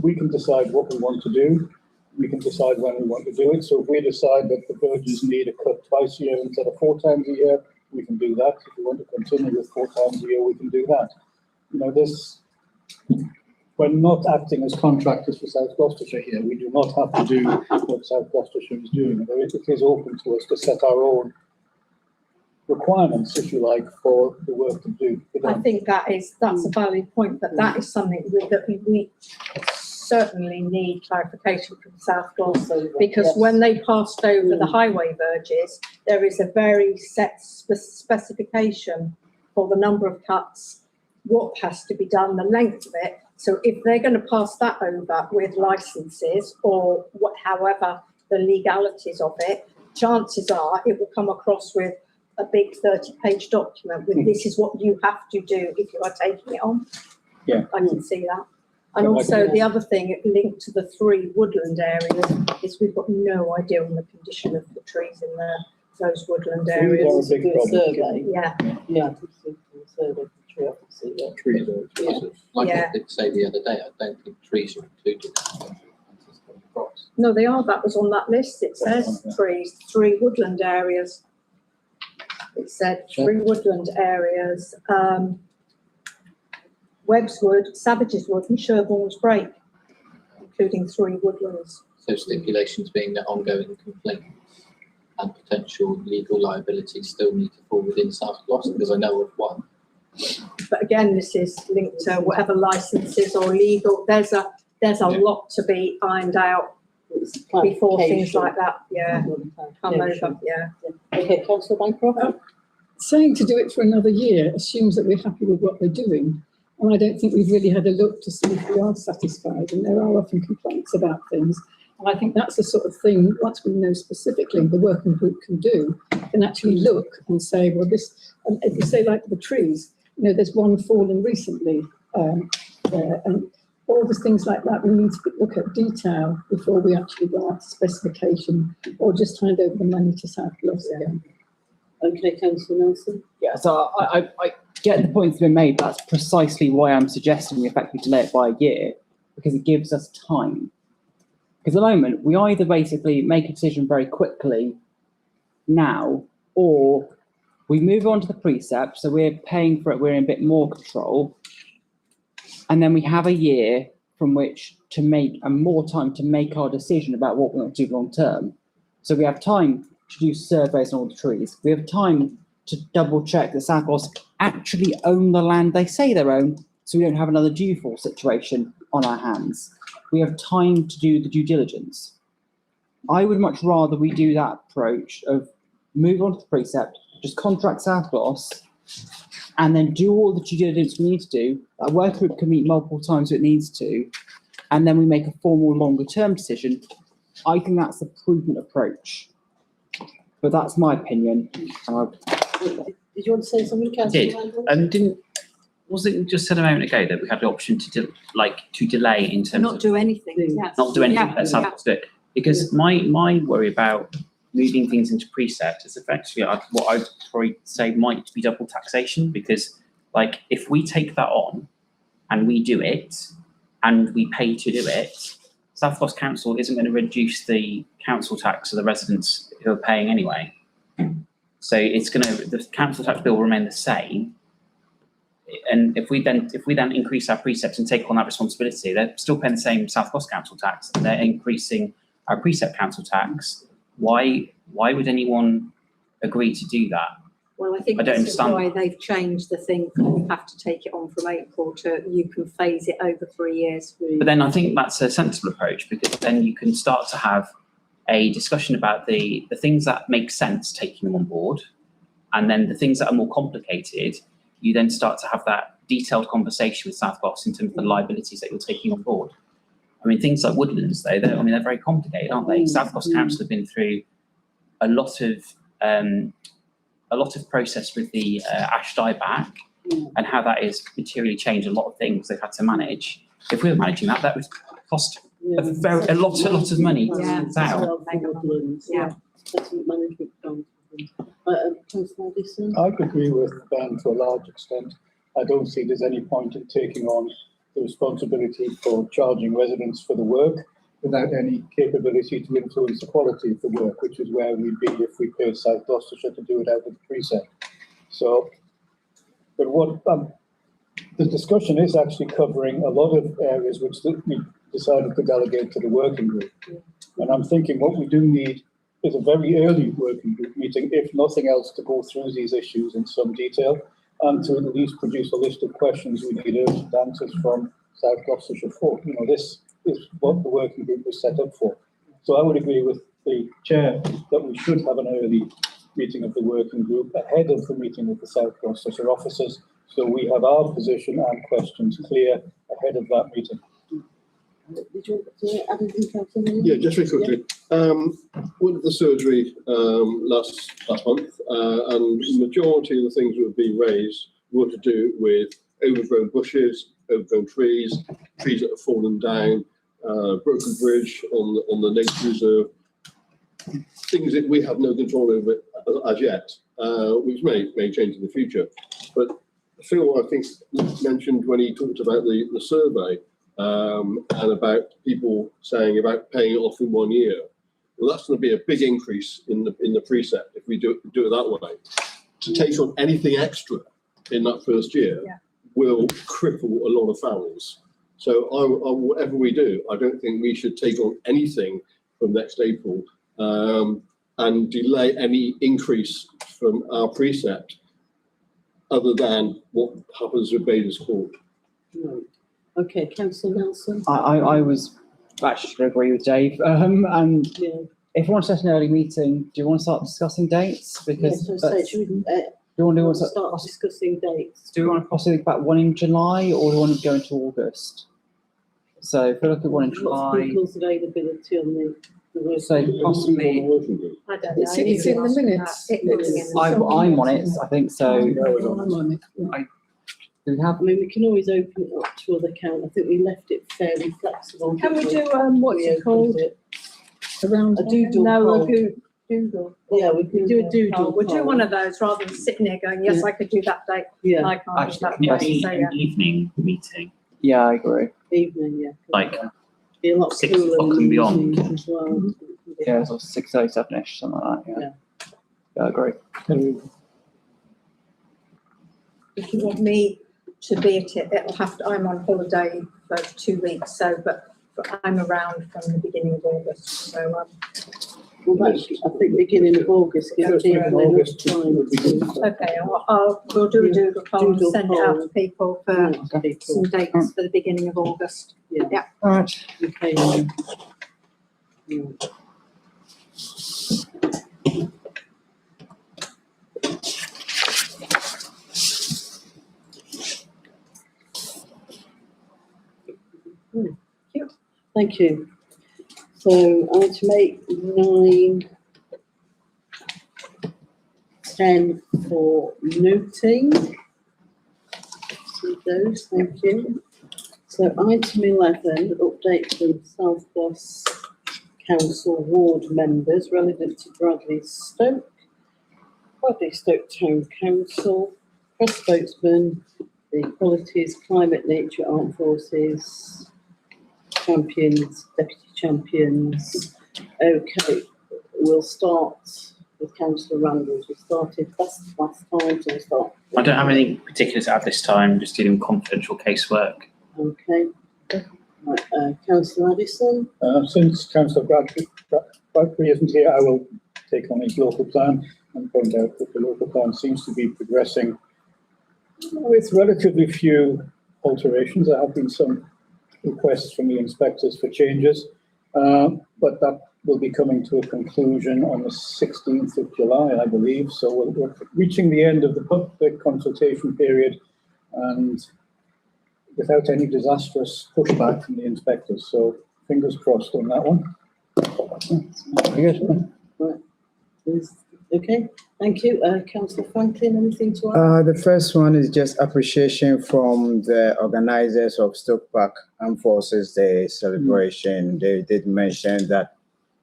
We can decide what we want to do. We can decide when we want to do it. So if we decide that the verges need a cut twice a year instead of 4 times a year, we can do that. If we want to continue with 4 times a year, we can do that. We're not acting as contractors for South Gloucestershire here. We do not have to do what South Gloucestershire is doing. It is open to us to set our own requirements, if you like, for the work to do. I think that's a valid point, but that is something that we certainly need clarification from South Gloucester, because when they passed over the highway verges, there is a very set specification for the number of cuts, what has to be done, the length of it. So if they're going to pass that over with licenses or however the legalities of it, chances are it will come across with a big 30-page document with this is what you have to do if you are taking it on. Yeah. I can see that. And also the other thing linked to the 3 woodland areas is we've got no idea on the condition of the trees in those woodland areas. Big problem. Survey. Yeah. Yeah, survey. Tree officer, yeah. Trees are expensive. Like I did say the other day, I don't think trees are included. No, they are. That was on that list. It says trees, 3 woodland areas. It said 3 woodland areas. Webbswood, Savages Wood and Sherborne's Break, including 3 woodlands. So stipulations being that ongoing complaints and potential legal liability still need to fall within South Gloucester, because I know of one. But again, this is linked to whatever licenses or legal. There's a lot to be ironed out before things like that, come over, Okay, councillor Bancroft? Saying to do it for another year assumes that we're happy with what they're doing. And I don't think we've really had a look to see if we are satisfied. And there are often complaints about things. And I think that's the sort of thing, once we know specifically the working group can do, can actually look and say, well, this, and if you say like the trees, there's one fallen recently there, and all the things like that, we need to look at detail before we actually write specification or just hand over the money to South Gloucester again. Okay, councillor Nelson? Yeah, so I get the points being made. That's precisely why I'm suggesting we effectively delay it by a year, because it gives us time. Because at the moment, we either basically make a decision very quickly now, or we move on to the precept, so we're paying for it, we're in a bit more control, and then we have a year from which to make, and more time to make our decision about what we want to do long term. So we have time to do surveys on all the trees. We have time to double check that South Gloucester actually own the land they say they own, so we don't have another due for situation on our hands. We have time to do the due diligence. I would much rather we do that approach of move on to the precept, just contract South Gloss, and then do all the due diligence we need to do. That work group can meet multiple times if it needs to, and then we make a formal longer term decision. I think that's the prudent approach. But that's my opinion. Did you want to say something, I did. Councillor Randall? Was it just said a moment ago that we had the option to delay in terms Not of do anything, yes. not do anything? Yeah, Let's have yeah. to do it. Because my worry about moving things into precept is effectively what I'd probably say might be double taxation, because like if we take that on and we do it and we pay to do it, South Gloss Council isn't going to reduce the council tax of the residents who are paying anyway. So the council tax bill will remain the same. And if we then increase our precept and take on that responsibility, they're still paying the same South Gloss Council tax, and they're increasing our precept council tax. Why would anyone agree to do that? Well, I think I don't this is understand. why they've changed the thing from you have to take it on from April to you can phase it over 3 years. But then I think that's a sensible approach, because then you can start to have a discussion about the things that make sense taking them on board, and then the things that are more complicated, you then start to have that detailed conversation with South Gloss in terms of the liabilities that you're taking on board. I mean, things like woodlands, though, they're very complicated, aren't they? South Gloss Council have been through a lot of process with the ash dieback, and how that has materially changed a lot of things they've had to manage. If we were managing that, that would cost a lot of money. Yeah. Out. Yeah. Settlement management plan. Councillor Addison? I could agree with Ben to a large extent. I don't see there's any point in taking on the responsibility for charging residents for the work without any capability to influence the quality of the work, which is where we'd be if we paid South Gloucestershire to do it out of the precept. So, but what the discussion is actually covering a lot of areas which we decided to delegate to the working group. And I'm thinking what we do need is a very early working group meeting, if nothing else, to go through these issues in some detail and to at least produce a list of questions we need urgent answers from South Gloucestershire for. You know, this is what the working group was set up for. So I would agree with the chair that we should have an early meeting of the working group ahead of the meeting with the South Gloucestershire officers, so we have our position and questions clear ahead of that meeting. Did you want to add anything, Councillor Miller? Yeah, just very quickly. Went to the surgery last month, and the majority of the things that were being raised were to do with overgrown bushes, overgrown trees that have fallen down, broken bridge on the nature reserve, things that we have no control over as yet, which may change in the future. But Phil, I think, mentioned when he talked about the survey, and about people saying about paying it off in 1 year. Well, that's going to be a big increase in the precept if we do it that way. To take on anything extra in that first year will cripple a lot of families. So whatever we do, I don't think we should take on anything from next April and delay any increase from our precept other than what happens with Bader's Court. No. Okay, Councillor Nelson? I was actually going to agree with Dave. And Yeah. if we want to set an early meeting, do you want to start discussing dates? Because Yes, so should we do you want to start discussing dates? do we want to possibly think about one in July, or do we want to go into August? So if we look at one in What's July, people's availability on the so possibly, I don't know. It's in the minutes. I'm on it, I think so. I'm on it, yeah. Do we have, I mean, we can always open it up to other count. I think we left it fairly flexible. Can we didn't do, what's We it opened called? it. Around. A doodle poll. Doodle. Yeah, we can do a doodle. We'll do poll. one of those rather than sitting there going, yes, I could do that date. Yeah, I can't do Actually, that can it date. be So, an evening meeting, yeah, I agree. evening, yeah. like Be a lot 6 cooler o'clock in and the beyond? evenings as well. Yeah, so 6:37ish, something like that, yeah. I agree. if you want me to be at it, it'll have to, I'm on holiday for 2 weeks, so, but I'm around from the beginning of August, so, Well, that's, I think, beginning of August, gives First people week of enough August time would be good. to. okay, we'll do a doodle poll and Doodle send it out poll. to people for some People. dates for the beginning of August. Yeah. All right. Okay. Yeah. thank you. So item 8, 9, 10 for noting. See those, thank you. So item 11, update from South Gloss Council ward members relevant to Bradley Stoke Town Council, press spokesman, the Equalities, Climate, Nature, Armed Forces, champions, deputy champions. Okay, we'll start with Councillor Randalls. We started last time, so we'll start. I don't have anything particular to add this time, just dealing with confidential casework. Okay. Right, Councillor Addison. Since Councillor Bradbury isn't here, I will take on his local plan and point out that the local plan seems to be progressing with relatively few alterations. There have been some requests from the inspectors for changes, but that will be coming to a conclusion on the 16th of July, I believe. So we're reaching the end of the public consultation period and without any disastrous pushback from the inspectors. So fingers crossed on that one. Okay, thank you. Councillor Franklin, anything to add? The first one is just appreciation from the organizers of Stoke Park Armed Forces Day celebration. They did mention that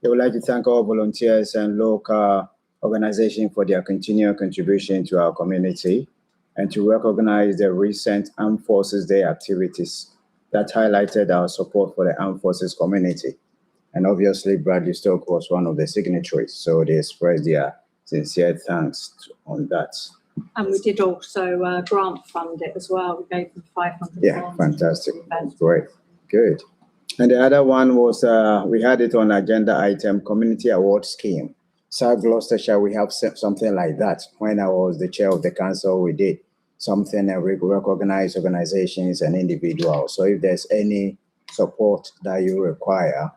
they would like to thank all volunteers and local organizations for their continued contribution to our community and to recognize the recent Armed Forces Day activities that highlighted our support for the Armed Forces community. And obviously, Bradley Stoke was one of the signatories, so they expressed their sincere thanks on that. And we did also grant fund it as well. We gave them 500. Yeah, fantastic. That's great. Good. And the other one was, we had it on agenda item, Community Award Scheme. South Gloucestershire, we have something like that. When I was the chair of the council, we did something that we recognize organizations and individuals. So if there's any support that you require,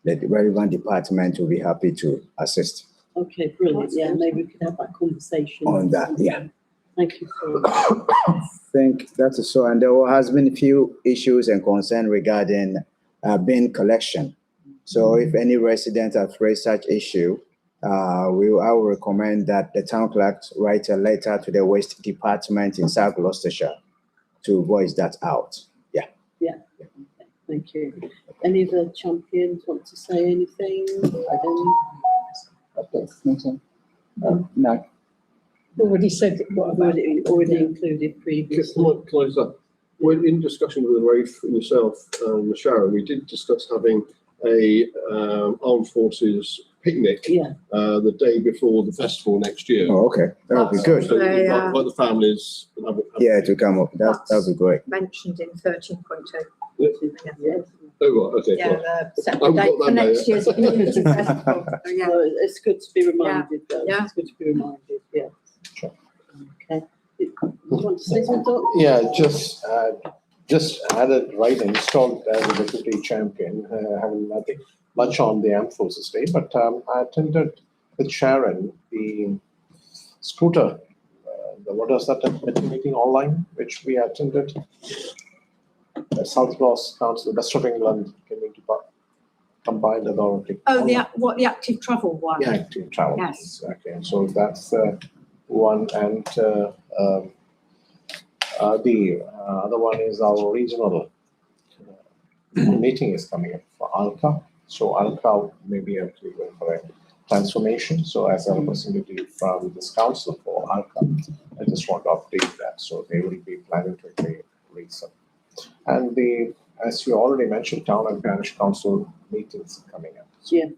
the relevant department will be happy to assist. Okay, brilliant. Yeah, maybe we could have that conversation on that. Yeah. Thank you for that. I think that is so. And there has been a few issues and concerns regarding bin collection. So if any resident has raised such issue, I will recommend that the town clerk write a letter to the waste department in South Gloucestershire to voice that out. Yeah. Yeah. Okay, thank you. Any of the champions want to say anything? I don't. No. Already said what about it. Already included previously. Can I just add? When in discussion with Rafe and yourself and Sharon, we did discuss having a armed forces picnic the day before the festival next year. Oh, okay. That would be good. So like the families. Yeah, to come up. That would be great. Mentioned in 13.2. Yeah. Oh, right, okay. Yeah, Right. the set the date for next year's community festival. So, yeah. So it's good to be reminded, though. Yeah. It's good to be reminded, yeah. Okay. You want to say something? Yeah, just added right installed as a deputy champion, having nothing much on the Armed Forces Day, but I attended with Sharon the scooter, what was that meeting online, which we attended. The South Gloss Council, West of England Community Combined Authority. Oh, the active travel one? Yeah, active travel. Yes. Okay, so that's one, and the other one is our regional meeting is coming up for ALCA. So ALCA may be actually going for a transformation. So as a representative from this council for ALCA, I just want to update that. So they will be planning to create reason. And as you already mentioned, town and parish council meetings coming up. Yeah,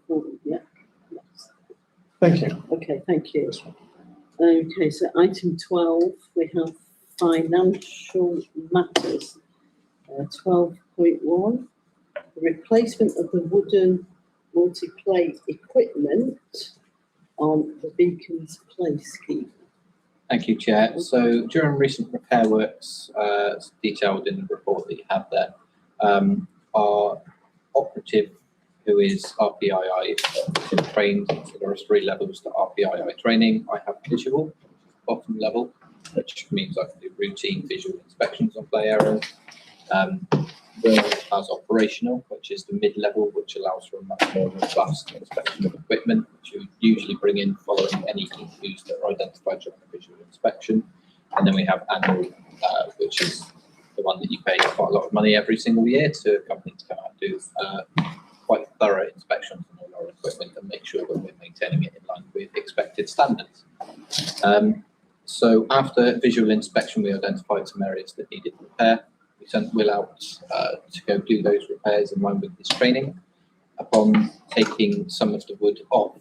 yeah. Thank you. Okay, thank you. Okay, so item 12, we have financial matters. 12.1, the replacement of the wooden multi-plate equipment on the Beacons Place scheme. Thank you, Chair. So during recent repair works, detailed in the report that you have there, our operative, who is RPII, trained, so there are 3 levels to RPII training. I have visual, bottom level, which means I can do routine visual inspections on play areas. as operational, which is the mid-level, which allows for a much more robust inspection of equipment, which you would usually bring in following any issues that are identified during the visual inspection. And then we have annual, which is the one that you pay quite a lot of money every single year to a company to come out and do quite thorough inspections on all our equipment and make sure that we're maintaining it in line with expected standards. So after visual inspection, we identified some areas that needed repair. We sent Will out to go do those repairs in line with his training. Upon taking some of the wood off,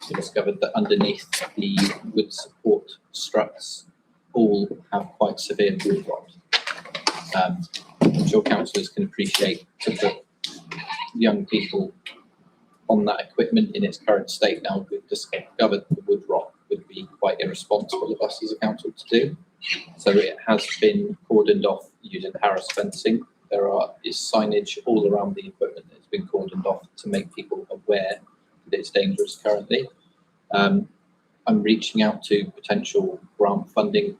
we discovered that underneath the wood support struts all have quite severe wood rot. I'm sure councillors can appreciate to put young people on that equipment in its current state now. We've discovered the wood rot would be quite irresponsible of us as a council to do. So it has been cordoned off using Harris fencing. There is signage all around the equipment that has been cordoned off to make people aware that it's dangerous currently. I'm reaching out to potential grant funding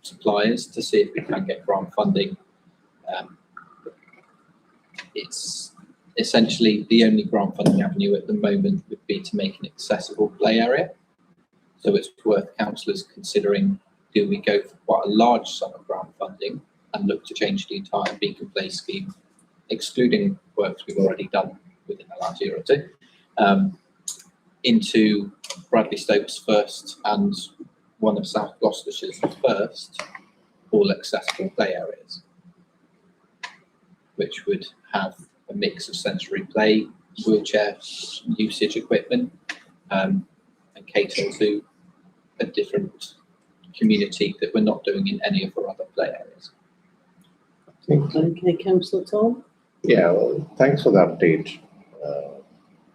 suppliers to see if we can get grant funding. It's essentially the only grant funding avenue at the moment would be to make an accessible play area. So it's worth councillors considering, do we go for quite a large sum of grant funding and look to change the entire Beacon Play scheme, excluding works we've already done within the last year or two, into Bradley Stoke's first and one of South Gloucestershire's first all accessible play areas, which would have a mix of sensory play, wheelchair usage equipment, and cater to a different community that we're not doing in any of our other play areas. Okay, Councillor Tom? Yeah, well, thanks for the update,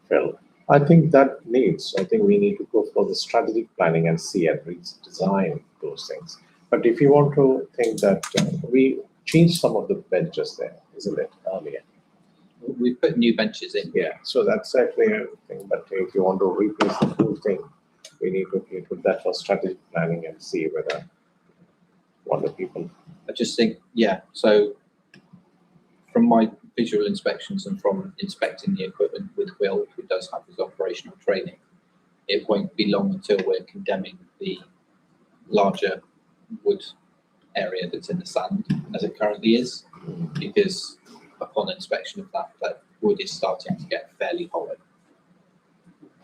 Phil. I think we need to go for the strategic planning and see and redesign those things. But if you want to think that we changed some of the benches there, isn't it, earlier? We put new benches in. Yeah, so that's actually a thing. But if you want to replace the whole thing, we need to put that for strategic planning and see whether what the people. I just think, yeah, so from my visual inspections and from inspecting the equipment with Will, who does have his operational training, it won't be long until we're condemning the larger wood area that's in the sand as it currently is, because upon inspection of that wood is starting to get fairly hollow.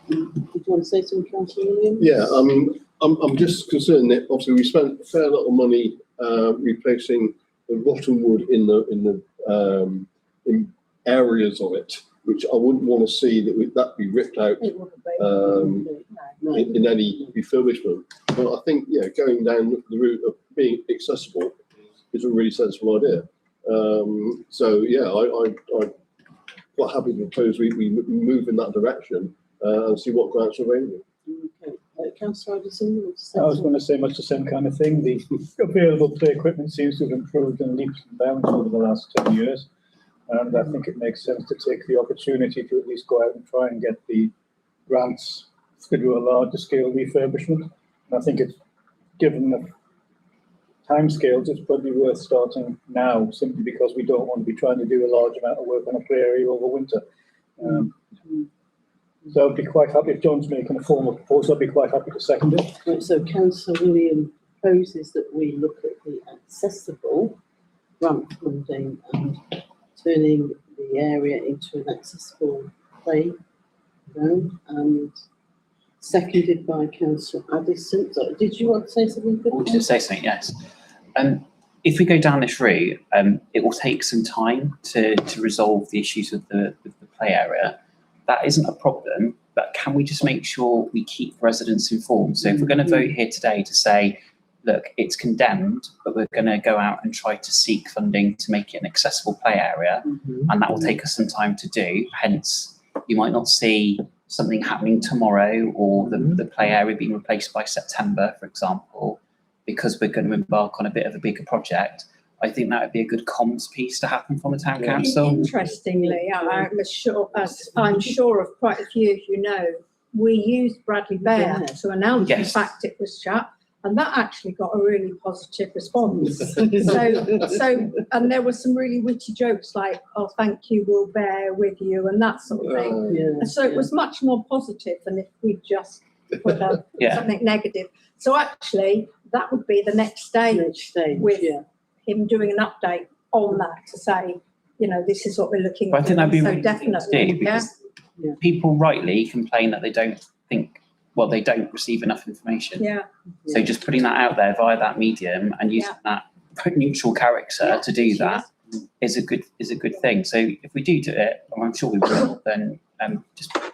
Did you want to say something, Councillor Williams? Yeah, I mean, I'm just concerned that obviously we spent a fair lot of money replacing the rotten wood in areas of it, which I wouldn't want to see that be ripped out in any refurbishment. But I think, yeah, going down the route of being accessible is a really sensible idea. So yeah, I'm quite happy to propose we move in that direction and see what grants are available. Okay, Councillor Addison, you want to say I was something? going to say much the same kind of thing. The available play equipment seems to have improved in leaps and bounds over the last 10 years. And I think it makes sense to take the opportunity to at least go out and try and get the grants to do a larger scale refurbishment. And I think it's, given the timescales, it's probably worth starting now, simply because we don't want to be trying to do a large amount of work on a play area over winter. So I'd be quite happy, if John's making a formal proposal, I'd be quite happy to second it. Right, so Councillor Williams proposes that we look at the accessible grant funding and turning the area into an accessible playground, and seconded by Councillor Addison. So did you want to say something? I wanted to say something, yes. If we go down this route, it will take some time to resolve the issues with the play area. That isn't a problem, but can we just make sure we keep residents informed? So if we're going to vote here today to say, look, it's condemned, but we're going to go out and try to seek funding to make it an accessible play area, and that will take us some time to do. Hence, you might not see something happening tomorrow or the play area being replaced by September, for example, because we're going to embark on a bit of a bigger project. I think that would be a good comms piece to happen from the town council. Interestingly, I'm sure of quite a few of you know, we used Bradley Bear to announce the Yes. fact it was shut. And that actually got a really positive response. And there were some really witty jokes like, "Oh, thank you, we'll bear with you," and that sort of thing. Yeah. So it was much more positive than if we just put up Yeah. something negative. So actually, that would be the next stage Next stage, with yeah. him doing an update on that to say, you know, this is what we're looking But I for. think that'd be So really good to definitely, do yeah. because Yeah. people rightly complain that they don't they don't receive enough information. Yeah, So just putting that out there via that medium and using that neutral character to do that is a good thing. So if we do it, and I'm sure we will, then just bear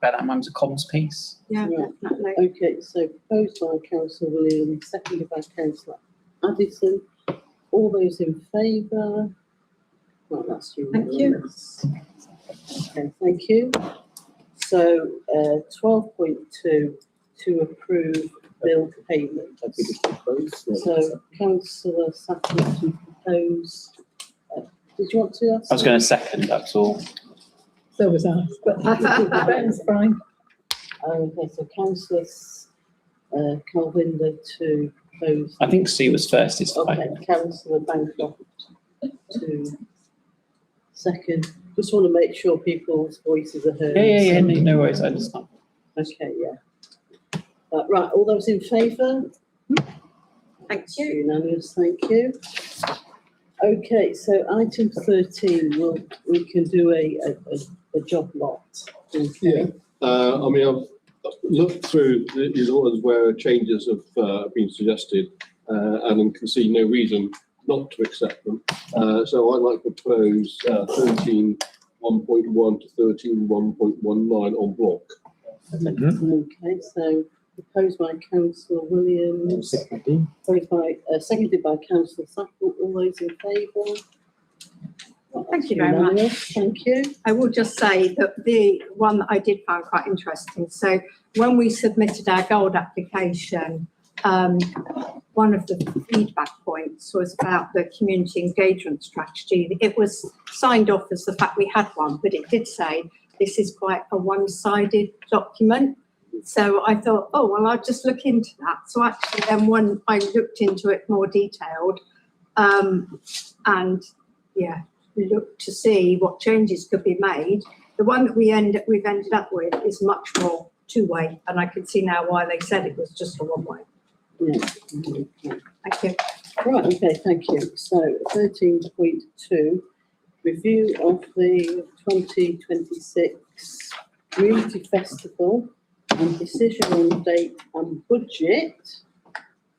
that in mind as a comms piece. yeah, Yeah. definitely. Okay, so proposed by Councillor Williams, seconded by Councillor Addison. All those in favour? Well, that's unanimous. Okay, thank you. So, 12.2, to approve bill payment. So councillor Saffron to propose, did you want to ask? I was going to second, that's all. So was I, but Ben's fine. Okay, so councillor Calvinda to propose. I think Sue was first, it's Okay, fine. councillor Bancroft to second. Just want to make sure people's voices are heard. Yeah, no worries, I understand. Okay, yeah. Right, all those in favour? Thank you. Unanimous, thank you. Okay, so item 13, we can do a job lot. Okay. Yeah. I mean, I've looked through these orders where changes have been suggested, and can see no reason not to accept them. So I'd like to propose 13 1.1 to 13 1.19 on block. Okay, so proposed by councillor Williams, seconded by councillor Sackville. All those in favour? Thank you very much. Unanimous, thank you. I will just say that the one that I did find quite interesting, so when we submitted our gold application, one of the feedback points was about the community engagement strategy. It was signed off as the fact we had one, but it did say this is quite a one-sided document. So I thought, oh, well, I'll just look into that. So actually then when I looked into it more detailed, and yeah, we looked to see what changes could be made. The one that we've ended up with is much more two-way, and I can see now why they said it was just a one-way. Yeah. Thank you. Right, okay, thank you. So 13.2, review of the 2026 Community Festival and decision on date and budget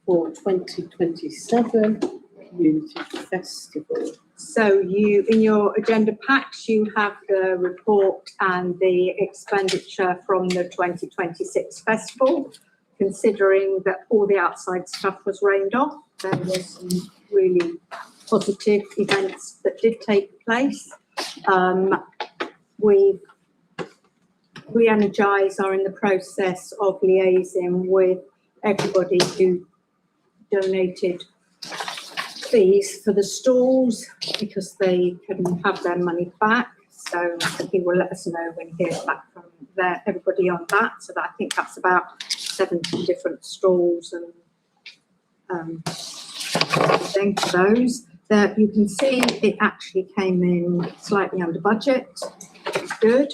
for 2027 Community Festival. So you, in your agenda packs, you have the report and the expenditure from the 2026 festival. Considering that all the outside stuff was rained off, there were some really positive events that did take place. Re-Energise are in the process of liaising with everybody who donated fees for the stalls because they couldn't have their money back. So he will let us know when he hears back from everybody on that. So that I think that's about 70 different stalls and everything for those. That you can see it actually came in slightly under budget, which is good.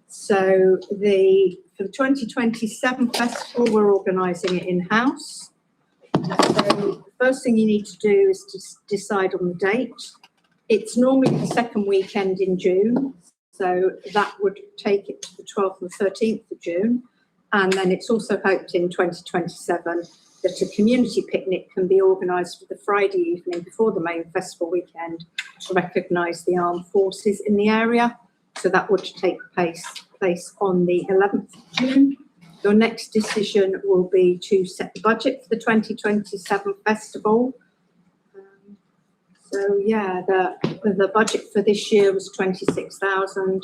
So for the 2027 festival, we're organising it in-house. So the first thing you need to do is to decide on the date. It's normally the second weekend in June, so that would take it to the 12th and 13th of June. And then it's also hoped in 2027 that a community picnic can be organised for the Friday evening before the main festival weekend to recognise the armed forces in the area. So that would take place on the 11th of June. Your next decision will be to set the budget for the 2027 festival. So yeah, the budget for this year was 26,000.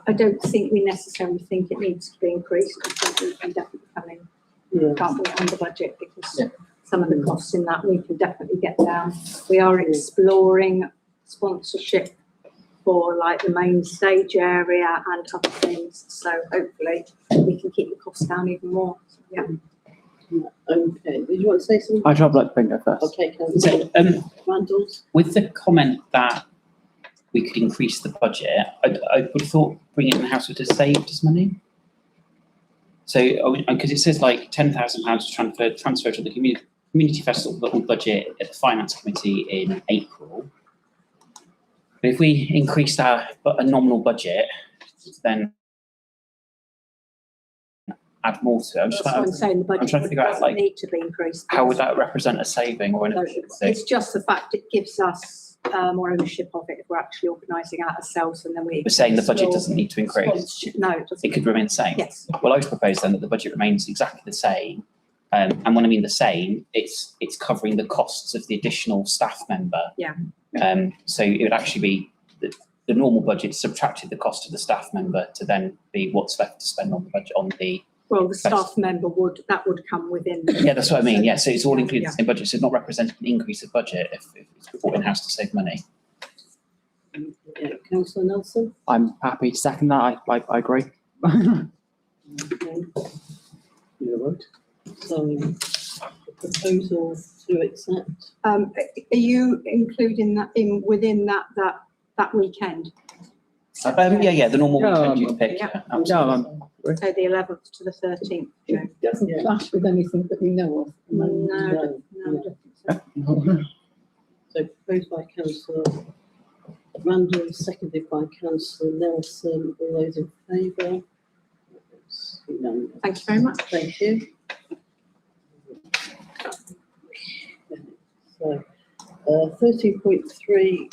I don't think we necessarily think it needs to be increased. I think we can definitely come in, can't we, under budget because some of the costs in that we can definitely get down. We are exploring sponsorship for like the main stage area and other things. So hopefully we can keep the costs down even more. Yeah. Okay, did you want to say something? I'd rather let Ben go first. Okay, councillor So, Randalls. with the comment that we could increase the budget, I would have thought bringing it in house would have saved us money. So, because it says like £10,000 was transferred to the community festival budget at the finance committee in April. But if we increased a nominal budget, then add more to it. That's what I'm saying, the budget trying to figure out, doesn't like, need to be increased. how would that represent a saving or an No, efficiency? it's just the fact it gives us more ownership of it if we're actually organising it ourselves, and then we. We're saying the budget explore doesn't need to increase. sponsorship. No, it doesn't. It could remain the same. Yes. Well, I would propose then that the budget remains exactly the same. And when I mean the same, it's covering the costs of the additional staff member. Yeah. So it would actually be the normal budget subtracted the cost of the staff member to then be what's left to spend on the budget on the. Well, the staff member would come within. Yeah, that's what I mean. Yeah, so it's all included in the same budget. So it's not represent an increase of budget if it's brought in house to save money. Yeah, councillor Nelson. I'm happy to second that. I agree. Okay, You're right. so the proposal to accept. Are you including that within that weekend? Yeah, the normal Yeah, weekend you pick. yeah. Absolutely. So the 11th to the 13th. June. It doesn't Yeah. clash with anything that we know of. No, No, I don't think so. So proposed by councillor Randall, seconded by councillor Nelson. All those in favour? That's unanimous. Thank you very much. Thank you. So, 13.3,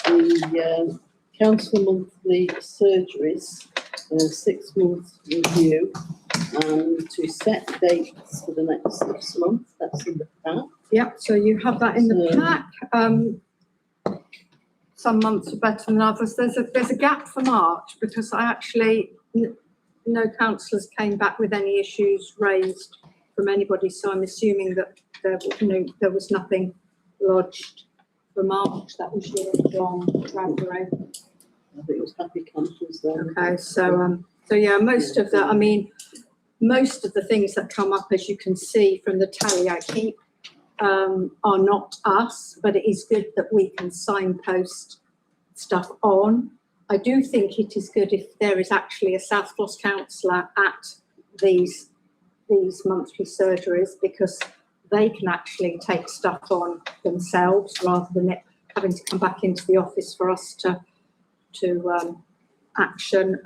the council monthly surgeries, 6-month review, and to set dates for the next 6 months. That's in the pack. Yeah, so you have that in the So- pack. Some months are better than others. There's a gap for March because I actually, no councillors came back with any issues raised from anybody. So I'm assuming that there was nothing lodged for March. That was your John Bradbury. I think it was Happy Campers then. Okay, so yeah, most of the things that come up, as you can see from the tally I keep, are not us, but it is good that we can signpost stuff on. I do think it is good if there is actually a South Gloss councillor at these monthly surgeries, because they can actually take stuff on themselves rather than it having to come back into the office for us to action.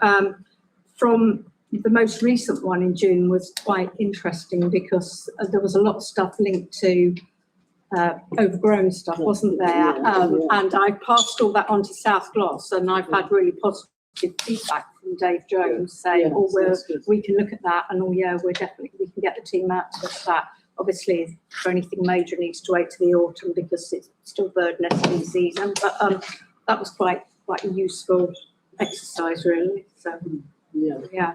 From the most recent one in June was quite interesting because there was a lot of stuff linked to overgrown stuff, wasn't there? And I passed all that on to South Gloss, and I've had really positive feedback from Dave Jones saying, we can look at that, and we can get the team out to that. Obviously, for anything major needs to wait to the autumn because it's still bird nesting season, but that was quite a useful exercise, really. So yeah.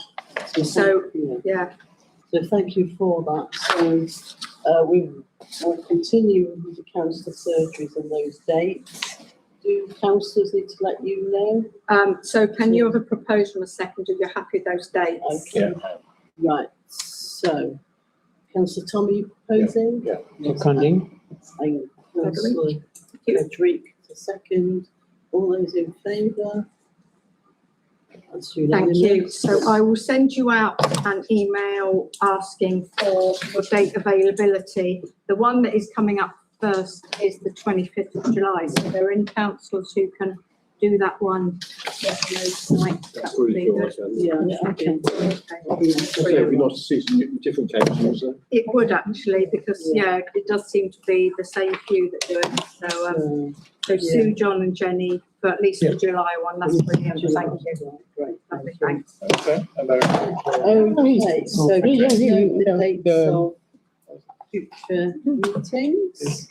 So thank you for that. So we will continue with the councillor surgeries and those dates. Do councillors need to let you know? So can you have a proposal in a second if you're happy with those dates? Okay. Right. So, councillor Tom, are you proposing? Yeah. Seconding. And councillor Frederick to second. All those in favour? That's Thank unanimous. you. So I will send you out an email asking for your date availability. The one that is coming up first is the 25th of July. So there are any councillors who can do that one. Tonight. That would be good. Okay. Okay, it'd be nice to see some different councils. It would actually, because it does seem to be the same few that do it. So Sue, John and Jenny for at least the July one. That's brilliant. Thank you. Great. Lovely, thanks. Okay. Okay, so the dates The- of future meetings.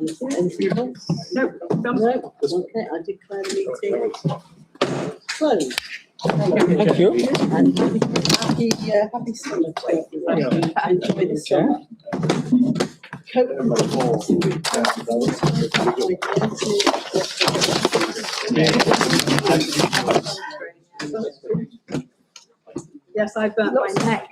Anything else? No, done. No, okay, I declare the meeting closed. Thank you. And happy summer to everybody. Enjoy the summer. Yeah. Yes, I burnt my neck